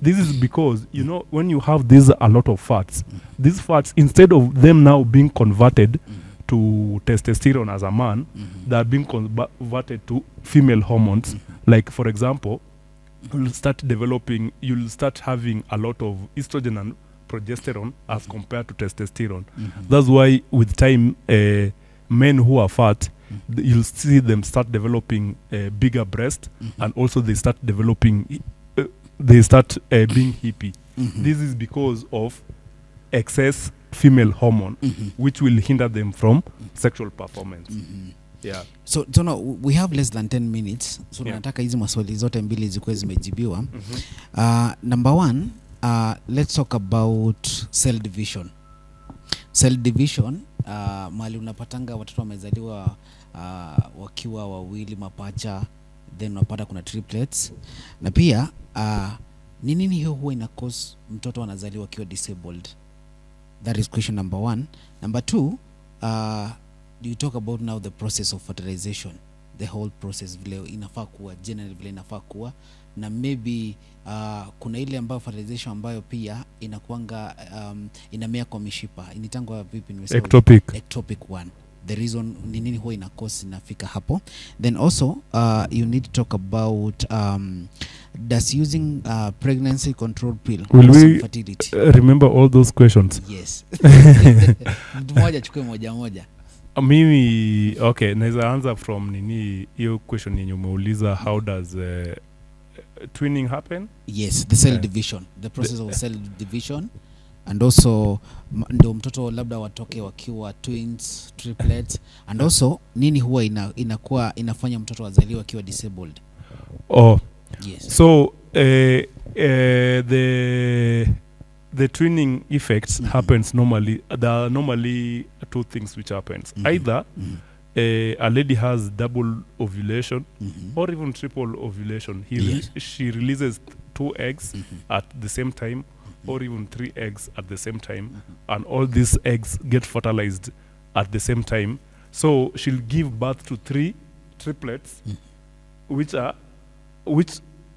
This is because, when you have a lot of fats, these fats, instead of them now being converted to testosterone as a man, they are being converted to female hormones. Like, for example, you'll start having a lot of estrogen and progesterone as compared to testosterone. That's why with time, men who are fat, you'll see them start developing bigger breast, and also they start developing, being hippie. This is because of excess female hormone, which will hinder them from sexual performance. Yeah. So no, we have less than 10 minutes. So nataka hizi maswali zote mbili zikuwe zimejibiwa. Number one, let's talk about cell division. Cell division, mali unapatanga watoto wamezaliwa wakiwa wawili mapacha, then unapata kuna triplets. Na pia nini hiyo huwa ina cause mtoto anazaliwa akiwa disabled? That is question number one. Number two, do you talk about now the process of fertilization, the whole process vile inafaa kuwa, generally vile inafaa kuwa, na maybe kuna ile ambayo fertilization ambayo pia inakuanga inamea kwa mishipa, initangwa vipi nimesema, ectopic one. The reason ni nini huwa ina cause inafika hapo. Then also you need to talk about does using pregnancy control pill will fertility? Remember all those questions? Yes. Mtu mmoja chukue moja. Mimi okay, naweza answer from nini hiyo question yenye umeuliza, how does twinning happen? Yes, the cell division, the process of cell division, and also ndo mtoto labda watoke wakiwa twins, triplets, and also nini huwa inakuwa inafanya mtoto azaliwe akiwa disabled. Oh yes. So the twinning effects happens normally. There are normally two things which happens. Either a lady has double ovulation or even triple ovulation. She releases 2 eggs at the same time, or even 3 eggs at the same time, and all these eggs get fertilized at the same time. So she'll give birth to 3 triplets, which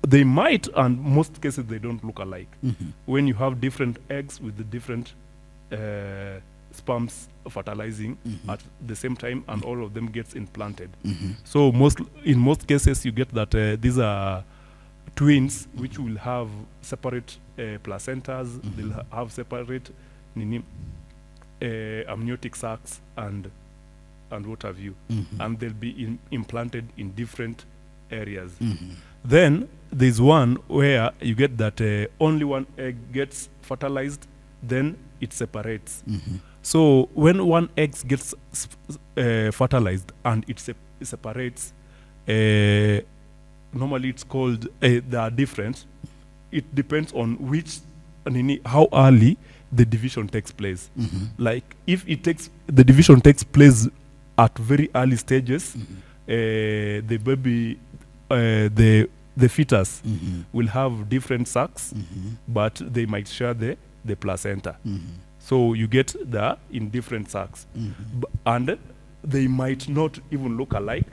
they might, and most cases they don't look alike. When you have different eggs with the different sperms fertilizing at the same time, and all of them gets implanted. So in most cases you get that these are twins which will have separate placentas, they'll have separate amniotic sacs and what have you, and they'll be implanted in different areas. Then there's one where you get that only one egg gets fertilized, then it separates. So when one egg gets fertilized and it separates, normally it's called, they are different. It depends on how early the division takes place. Like if the division takes place at very early stages, the baby, the fetus will have different sacs, but they might share the placenta. So you get in different sacs, and they might not even look alike.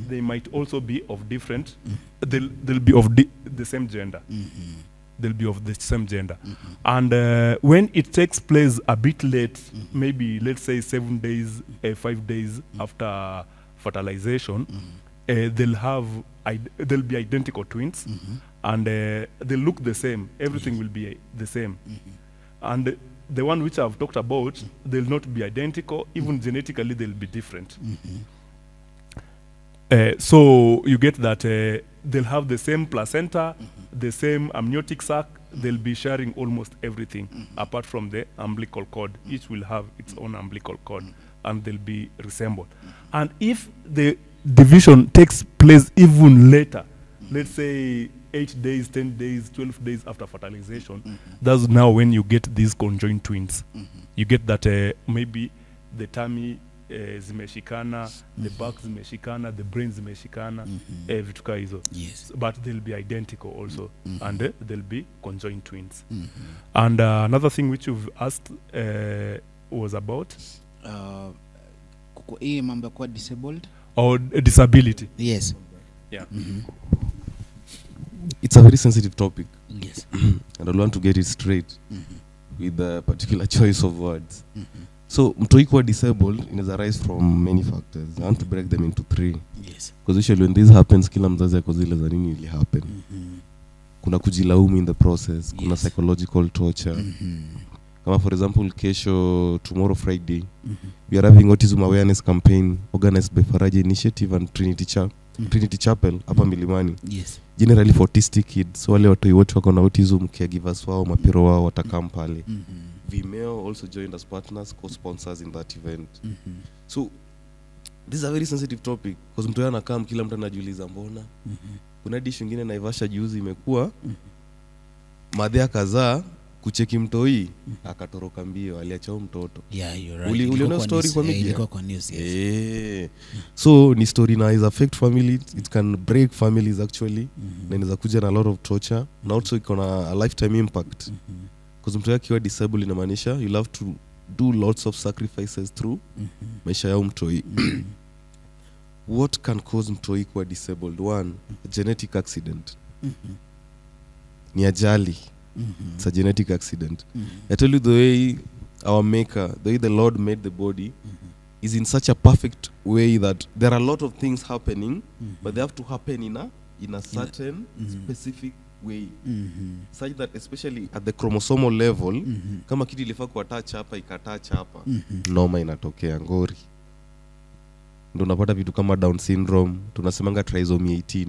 They might also be of different. They'll be of the same gender. They'll be of the same gender. And when it takes place a bit late, maybe let's say 7 days, 5 days after fertilization, they'll be identical twins, and they'll look the same. Everything will be the same. And the one which I've talked about, they'll not be identical. Even genetically, they'll be different. So you get that they'll have the same placenta, the same amniotic sac. They'll be sharing almost everything apart from the umbilical cord. Each will have its own umbilical cord, and they'll be resembled. And if the division takes place even later, let's say 8 days, 10 days, 12 days after fertilization, that's now when you get these conjoined twins. You get that maybe the tummy zimeshikana, the back zimeshikana, the brain zimeshikana, vitu kaa hizo. Yes. But they'll be identical also, and they'll be conjoined twins. And another thing which you've asked was about hii mambo kwa disabled or disability. Yes. Yeah. It's a very sensitive topic. Yes. And I want to get it straight with a particular choice of words. So mtoi kuwa disabled inaweza rise from many factors. I want to break them into 3. Yes. Because usually when this happens, kila mzazi yako zile za nini ili happen. Kuna kujilaumu in the process, kuna psychological torture. Kama for example kesho, tomorrow Friday, we are having autism awareness campaign organized by Faraja Initiative and Trinity Chapel hapa Milimani. Yes. Generally for autistic kids, so wale watu wote wako na autism, caregivers wao, mapiro wao watakam pale. Vimeo also joined as partners, co-sponsors in that event. So this is a very sensitive topic because mtu anakaa kila mtu anajiuliza mbona. Kuna dish nyingine Naivasha juzi imekuwa madhea kadhaa kucheki mtoi akatoroka mbio, aliacha mtoto. Yeah, you're right. Uliona story kwa media? Ilikuwa kwa news, yes. So ni story na is affect family, it can break families actually. Na inaweza kuja na a lot of torture, na also iko na a lifetime impact. Because mtu akiwa disabled inamaanisha you have to do lots of sacrifices through maisha ya mtoi. What can cause mtoi kuwa disabled? One, a genetic accident. ni ajali. It's a genetic accident. I tell you, the way our maker, the way the Lord made the body is in such a perfect way that there are a lot of things happening, but they have to happen in a certain specific way, such that especially at the chromosomal level, kama kitu ilifaa kuattach hapa ikatach hapa, noma inatokea ngori. Ndio unapata vitu kama Down syndrome, tunasemanga trisomy 18.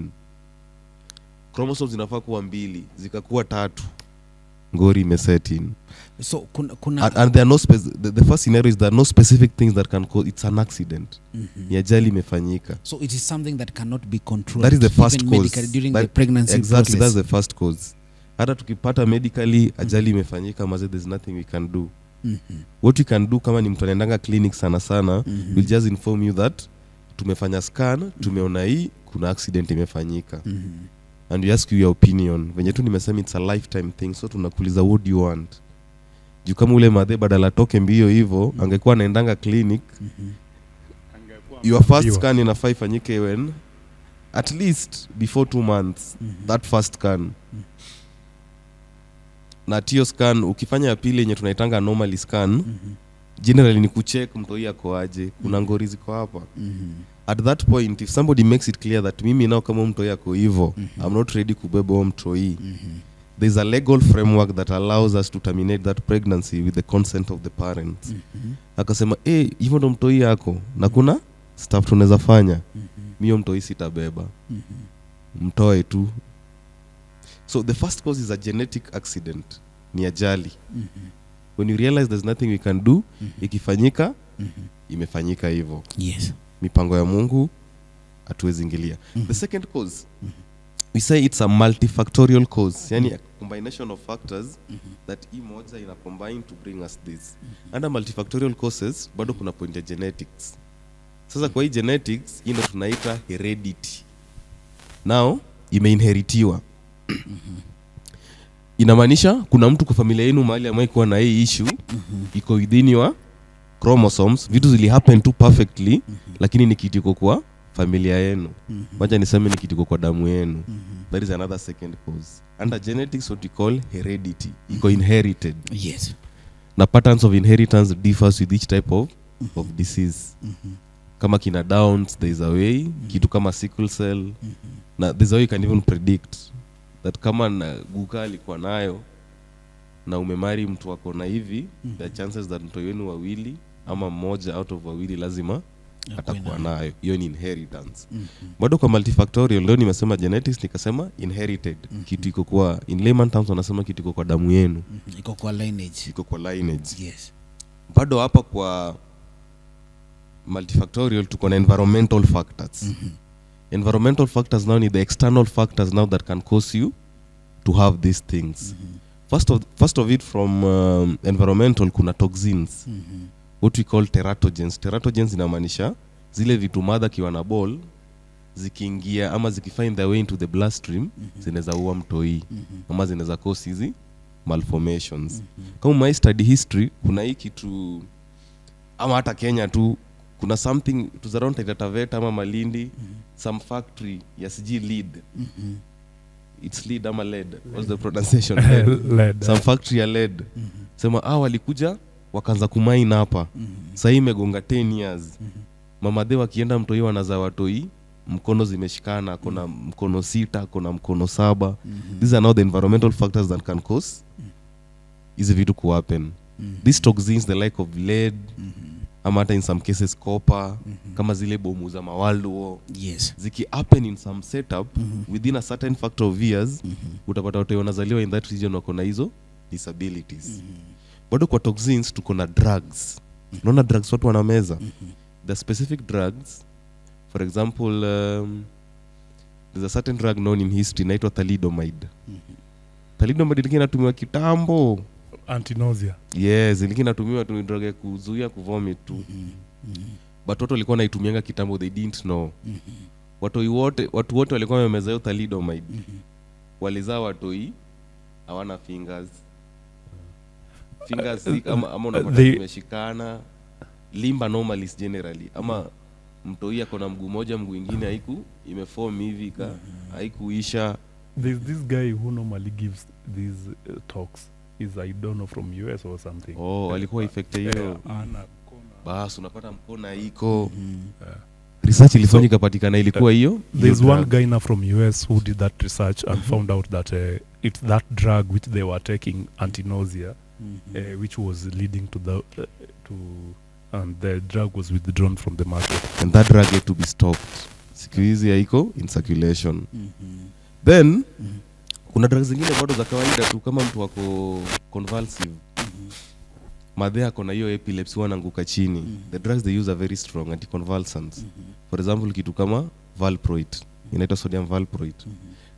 Chromosomes zinafaa kuwa 2, zikakuwa 3. Ngori imeset in. So kuna and there are no the first scenario is there are no specific things that can cause, it's an accident. Ni ajali imefanyika. So it is something that cannot be controlled. That is the first even cause medically during the pregnancy exactly process. That's the first cause. Hata tukipata medically ajali imefanyika, maze there's nothing we can do. What we can do kama ni mtu anaendanga clinic sana we'll just inform you that tumefanya scan, tumeona hii kuna accident imefanyika. And we ask you your opinion. Venye tu nimesema it's a lifetime thing, so tunakuuliza what do you want. Juu kama ule madhe badala toke mbio hivyo angekuwa anaendanga clinic, your first scan inafaa ifanyike when at least before 2 months, that first scan. Na tio scan ukifanya ya pili yenye tunaitanga normally scan, generally ni kucheck mtoi yako aje, kuna ngori ziko hapa. At that point, if somebody makes it clear that mimi nao kama mtoi yako hivyo, I'm not ready kubeba mtoi, there's a legal framework that allows us to terminate that pregnancy with the consent of the parents. Akasema hivyo ndo mtoi yako na kuna stuff tunaweza fanya, mimi mtoi sitabeba, mtoe tu. So the first cause is a genetic accident, ni ajali. When you realize there's nothing we can do, ikifanyika imefanyika hivyo. Yes. Mipango ya Mungu hatuwezi ingilia. The second cause, we say it's a multifactorial cause, yani a combination of factors that moja ina combine to bring us this. Under multifactorial causes bado kuna point ya genetics. Sasa kwa hii genetics ino tunaita heredity. Now imeinheritiwa. Inamaanisha kuna mtu kwa familia yenu mahali ambaye kuwa na hii issue iko within your chromosomes, vitu zili happen too perfectly, lakini ni kitu iko kwa familia yenu. Wacha niseme ni kitu iko kwa damu yenu. That is another second cause. Under genetics what we call heredity. Iko inherited. Yes. Na patterns of inheritance differs with each type of disease. Kama kina Downs, there is a way. Kitu kama sickle cell. Na there's a way you can even predict that kama na guka alikuwa nayo na umemari mtu wako na hivi, the chances that mtu wenu wawili ama mmoja out of wawili lazima atakuwa nayo. Hiyo ni inheritance. Bado kwa multifactorial, leo nimesema genetics, nikasema inherited. Kitu iko kwa, in layman terms wanasema kitu iko kwa damu yenu. Iko kwa lineage. Iko kwa lineage. Yes. Bado hapa kwa multifactorial tuko na environmental factors. Environmental factors now ni the external factors now that can cause you to have these things. First of it from environmental kuna toxins. What we call teratogens. Teratogens inamaanisha zile vitu mother kiwa na ball zikiingia ama zikifind their way into the bloodstream zinaweza ua mtoi ama zinaweza cause hizi malformations. Kama my study history kuna hii kitu ama hata Kenya tu kuna something to around Taveta ama Malindi, some factory ya siji lead. It's lead ama lead. What's the pronunciation? Lead. Some factory ya lead. Sema walikuja wakaanza kumain hapa. Sasa hii imegonga 10 years. Mama de wakienda mtoi wanazaa watoi, mkono zimeshikana, kuna mkono 6, kuna mkono 7. These are now the environmental factors that can cause hizi vitu ku happen. These toxins the like of lead, ama hata in some cases copper, kama zile bomu za World War. Yes. Ziki happen in some setup within a certain factor of years, utapata watu wanazaliwa in that region wako na hizo disabilities. Bado kwa toxins tuko na drugs. Unaona drugs watu wanameza. The specific drugs, for example, there's a certain drug known in history inaitwa thalidomide. Thalidomide ilikuwa inatumiwa kitambo. Anti-nausea. Yes, ilikuwa inatumiwa tu drug ya kuzuia kuvomit tu. But watu walikuwa naitumianga kitambo, they didn't know. Watu wote walikuwa wamemeza hiyo thalidomide. Walizaa watoi hawana fingers. Fingers ama unapata imeshikana. Limb anomalies generally. Ama mtoi ako na mguu moja mguu mwingine haiku imeform hivi haikuisha. There's this guy who normally gives these talks. Is I don't know from US or something. Alikuwa effect hiyo. Ana kona. Bas unapata mkona iko. Research ilifanyika patikana ilikuwa hiyo. There's one guy now from US who did that research and found out that it's that drug which they were taking, anti-nausea, which was leading to and the drug was withdrawn from the market. And that drug had to be stopped. Siku hizi haiko in circulation. Then kuna drugs zingine bado za kawaida tu kama mtu wako convulsive. Madhe ako na hiyo epilepsy wanaanguka chini. The drugs they use are very strong anticonvulsants. For example kitu kama valproate, inaitwa sodium valproate.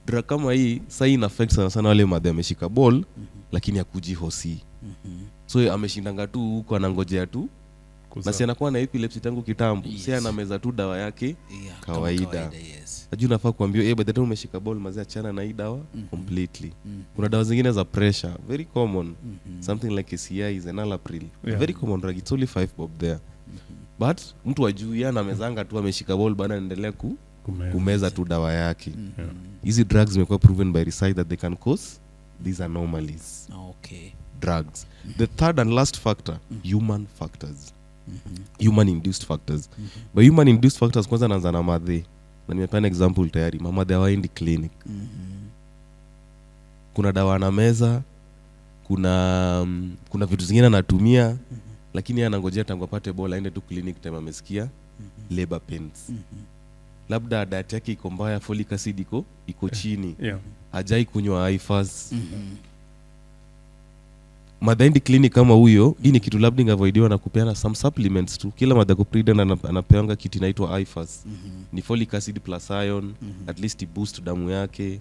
Drug kama hii sasa ina affect sana wale madhe ameshika ball lakini hakuji hosi. So ameshindanga tu huko anangojea tu. Na si anakuwa na epilepsy tangu kitambo. Si anameza tu dawa yake kawaida. Najua nafaa kuambia by the time umeshika ball mazee achana na hii dawa completely. Kuna dawa zingine za pressure very common. Something like ACI is enalapril. Very common drug. It's only 5 bob there. But mtu ajui yana mezanga tu ameshika ball bana anaendelea kumeza tu dawa yake. Hizi drugs zimekuwa proven by research that they can cause these anomalies. Okay. Drugs. The third and last factor, human factors. Human induced factors. By human induced factors kwanza naanza na madhe. Na nimepana example tayari. Mama they hawaendi clinic. Kuna dawa na meza, kuna vitu zingine anatumia, lakini anangojea tangu apate bola aende tu clinic time amesikia labor pains. Labda diet yake iko mbaya, folic acid iko chini. Hajai kunywa IFAS. Madaendi clinic kama huyo, hii ni kitu labda ingavoidiwa na kupeana some supplements tu. Kila madakopriden anapeanga kitu inaitwa IFAS. Ni folic acid plus iron, at least i-boost damu yake,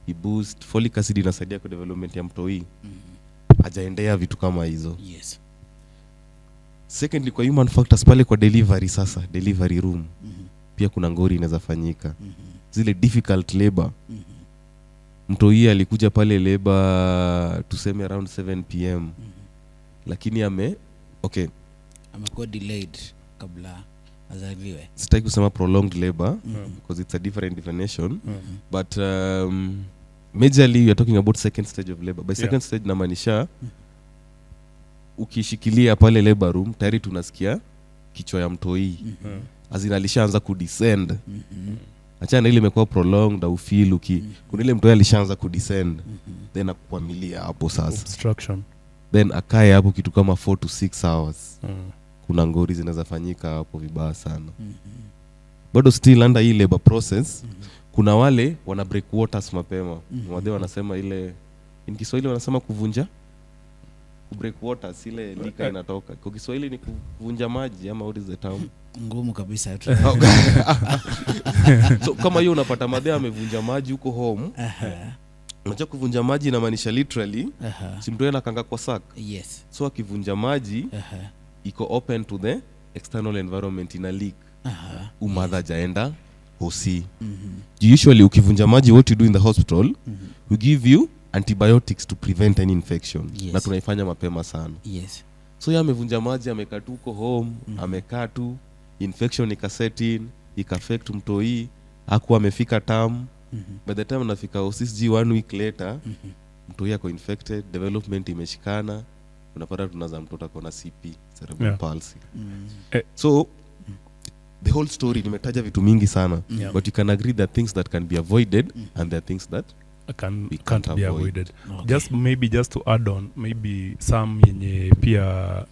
i-boost. Folic acid inasaidia kwa development ya mtoi. Hajaendea vitu kama hizo. Yes. Secondly, kwa human factors pale kwa delivery sasa, delivery room. Pia kuna ngori inaweza fanyika. Zile difficult labor. Mtoi alikuja pale labor tuseme around 7 PM. Lakini amekuwa delayed kabla azaliwe. Sitaki kusema prolonged labor because it's a different definition. But majorly you are talking about second stage of labor. By second stage namaanisha ukishikilia pale labor room tayari tunasikia kichwa ya mtoi. Alishaanza kudescend. Achana ile imekuwa prolonged au feel kuna ile mtoi alishaanza kudescend. Then akuamilia hapo sasa. Obstruction. Then akae hapo kitu kama 4 to 6 hours. Kuna ngori zinaweza fanyika hapo vibaya sana. Bado still under hii labor process, kuna wale wana break waters mapema. Wade wanasema ile in Kiswahili wanasema kuvunja break waters, ile lika inatoka. Kwa Kiswahili ni kuvunja maji ama what is the term? Ngumu kabisa. So kama hiyo unapata madhe amevunja maji huko home. Unajua kuvunja maji inamaanisha literally si mtu anakanga kwa sack. Yes. So akivunja maji iko open to the external environment in a leak. Umadha jaenda hosi. Usually ukivunja maji what you do in the hospital, we give you antibiotics to prevent any infection. Na tunaifanya mapema sana. Yes. So yeye amevunja maji amekaa tu huko home, amekaa tu infection ikaset in, ikaffect mtoi, hakuwa amefika term. By the time anafika OCSG 1 week later, mtoi yako infected, development imeshikana, unapata tunaza mtoto akona CP, cerebral palsy. So the whole story nimetaja vitu mingi sana, but you can agree that things that can be avoided and there are things that can't be avoided. Just to add on, maybe some yenye pia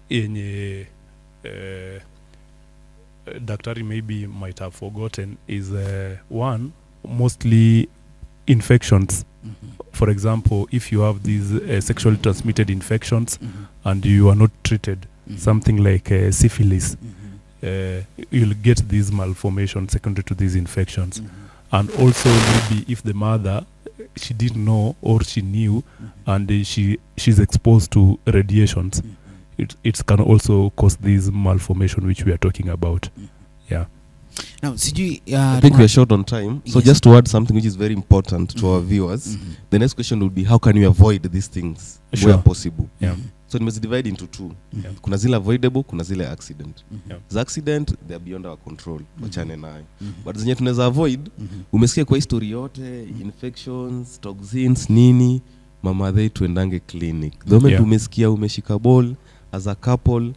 yenye daktari maybe might have forgotten is one, mostly infections. For example, if you have these sexually transmitted infections and you are not treated, something like syphilis, you'll get these malformations secondary to these infections. And also maybe if the mother, she didn't know or she knew and she's exposed to radiations, it can also cause this malformation which we are talking about. Now, I think we are short on time. So just to add something which is very important to our viewers, the next question would be how can we avoid these things where possible? So nimezidivide into two. Yeah. Kuna zile avoidable, kuna zile accident. Yeah. The accident, they are beyond our control. Wachane nayo. But zenye tunaweza avoid, umesikia kwa history yote, infections, toxins, nini, mama they tuendange clinic. The moment umesikia umeshika ball, as a couple,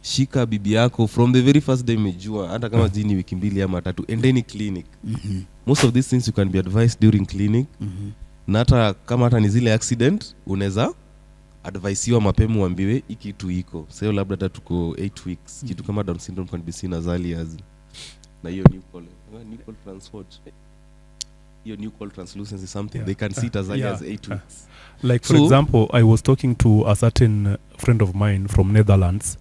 shika bibi yako from the very first day umejua, hata kama jini wiki 2 ama 3, endeni clinic. Most of these things you can be advised during clinic. Na hata kama hata ni zile accident, unaweza advise mapema uambiwe hiki tu iko. Sasa labda hata tuko 8 weeks. Kitu kama Down syndrome can be seen as early as na hiyo nuchal transport. Hiyo nuchal translucency is something they can see it as early as 8 weeks. Like for example, I was talking to a certain friend of mine from Netherlands.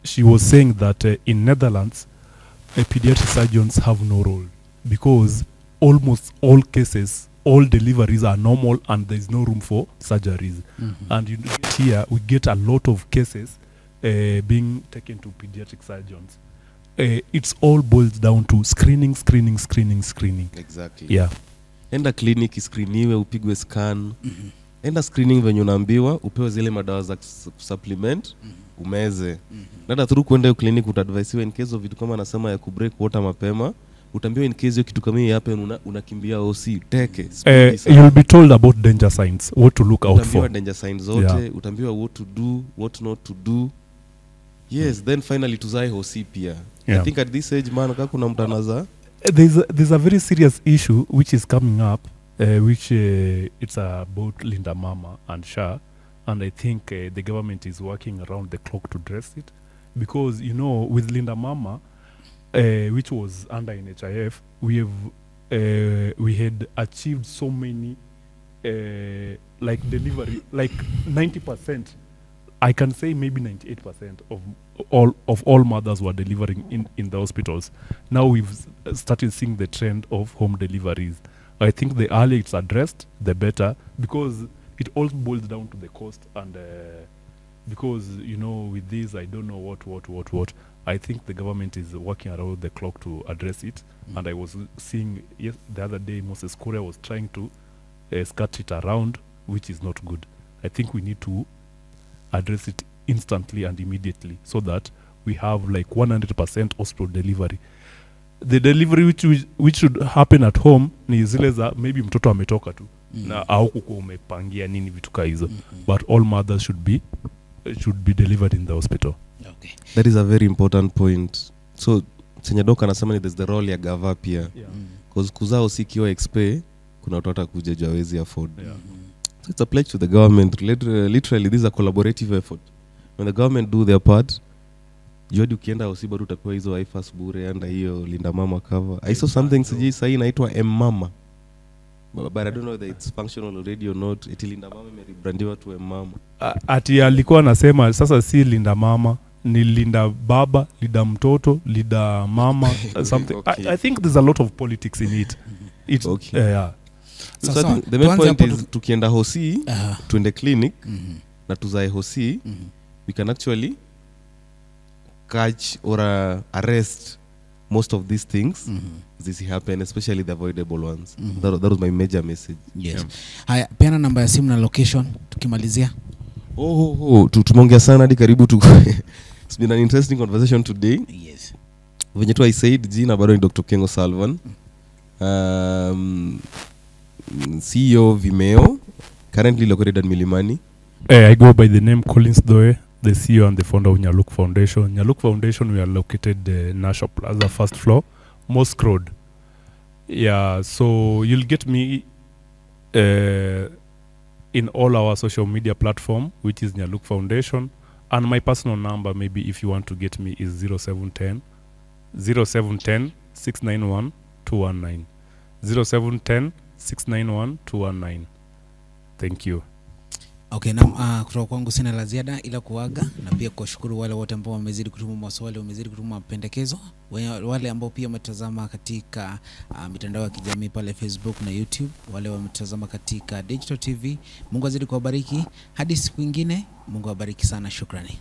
She was saying that in Netherlands, pediatric surgeons have no role because almost all cases, all deliveries are normal and there is no room for surgeries. And you get here, we get a lot of cases being taken to pediatric surgeons. It's all boils down to screening. Exactly. Yeah. Enda clinic screeniwe, upigwe scan. Enda screening venye unaambiwa, upewe zile madawa za supplement, umeze. Nada through kwenda clinic utadvisiwa in case of vitu kama nasema ya kubreak water mapema. Utambiwa in case hiyo kitu kama hiyo happen unakimbia OC teke. You'll be told about danger signs, what to look out for. Utambiwa danger signs zote, utambiwa what to do, what not to do. Yes, then finally tuzae OC pia. I think at this age man kaka kuna mtu anaza there's a very serious issue which is coming up which it's about Linda Mama and SHA, and I think the government is working around the clock to address it because you know with Linda Mama which was under NHIF, we had achieved so many like delivery, like 90%. I can say maybe 98% of all mothers were delivering in the hospitals. Now we've started seeing the trend of home deliveries. I think the earlier it's addressed, the better, because it all boils down to the cost and because you know with this I don't know what. I think the government is working around the clock to address it. And I was seeing the other day Moses Kuria was trying to skirt it around, which is not good. I think we need to address it instantly and immediately so that we have like 100% hospital delivery. The delivery which should happen at home ni zile za maybe mtoto ametoka tu na au kuko umepangia nini vitu ka hizo, but all mothers should be delivered in the hospital. Okay. That is a very important point. So chenye doka anasema ni there's the role ya gava pia. Because kuzao sikiwa expe kuna watu watakuja hawezi afford. So it's a pledge to the government. Literally, this is a collaborative effort. When the government do their part, juadi ukienda hospitali utapewa hizo IFAS bure and hiyo Linda Mama cover. I saw something siji sahi inaitwa M-Mama. But I don't know whether it's functional already or not. Eti Linda Mama imebrandiwa to M-Mama. Ati alikuwa anasema sasa si Linda Mama, ni Linda Baba, Linda mtoto, Linda Mama, something. Okay. I think there's a lot of politics in it. It's okay. Yeah. So I think the main point is tukienda hosi, tuende clinic, na tuzae hosi, we can actually catch or arrest most of these things. This happen, especially the avoidable ones. That was my major message. Yes. Haya, peana namba ya simu na location tukimalizia. Tumeongea sana hadi karibu It's been an interesting conversation today. Yes. Venye tu I said jina bado ni Dr. Kengo Salvan. CEO Vimeo, currently located at Milimani. I go by the name Collins Doe, the CEO and the founder of Nyaluk Foundation. Nyaluk Foundation, we are located Nasha Plaza, first floor, Mosque Road. Yeah, so you'll get me in all our social media platform, which is Nyaluk Foundation. And my personal number, maybe if you want to get me, is 0710 691 219. 0710 691 219. Thank you. Okay, na kutoka kwangu sina la ziada ila kuaga na pia kushukuru wale wote ambao wamezidi kutuma maswali, wamezidi kutuma mapendekezo, wale ambao pia wametazama katika mitandao ya kijamii pale Facebook na YouTube, wale wametazama katika Digital TV. Mungu azidi kuwabariki hadi siku nyingine. Mungu awabariki sana, shukrani.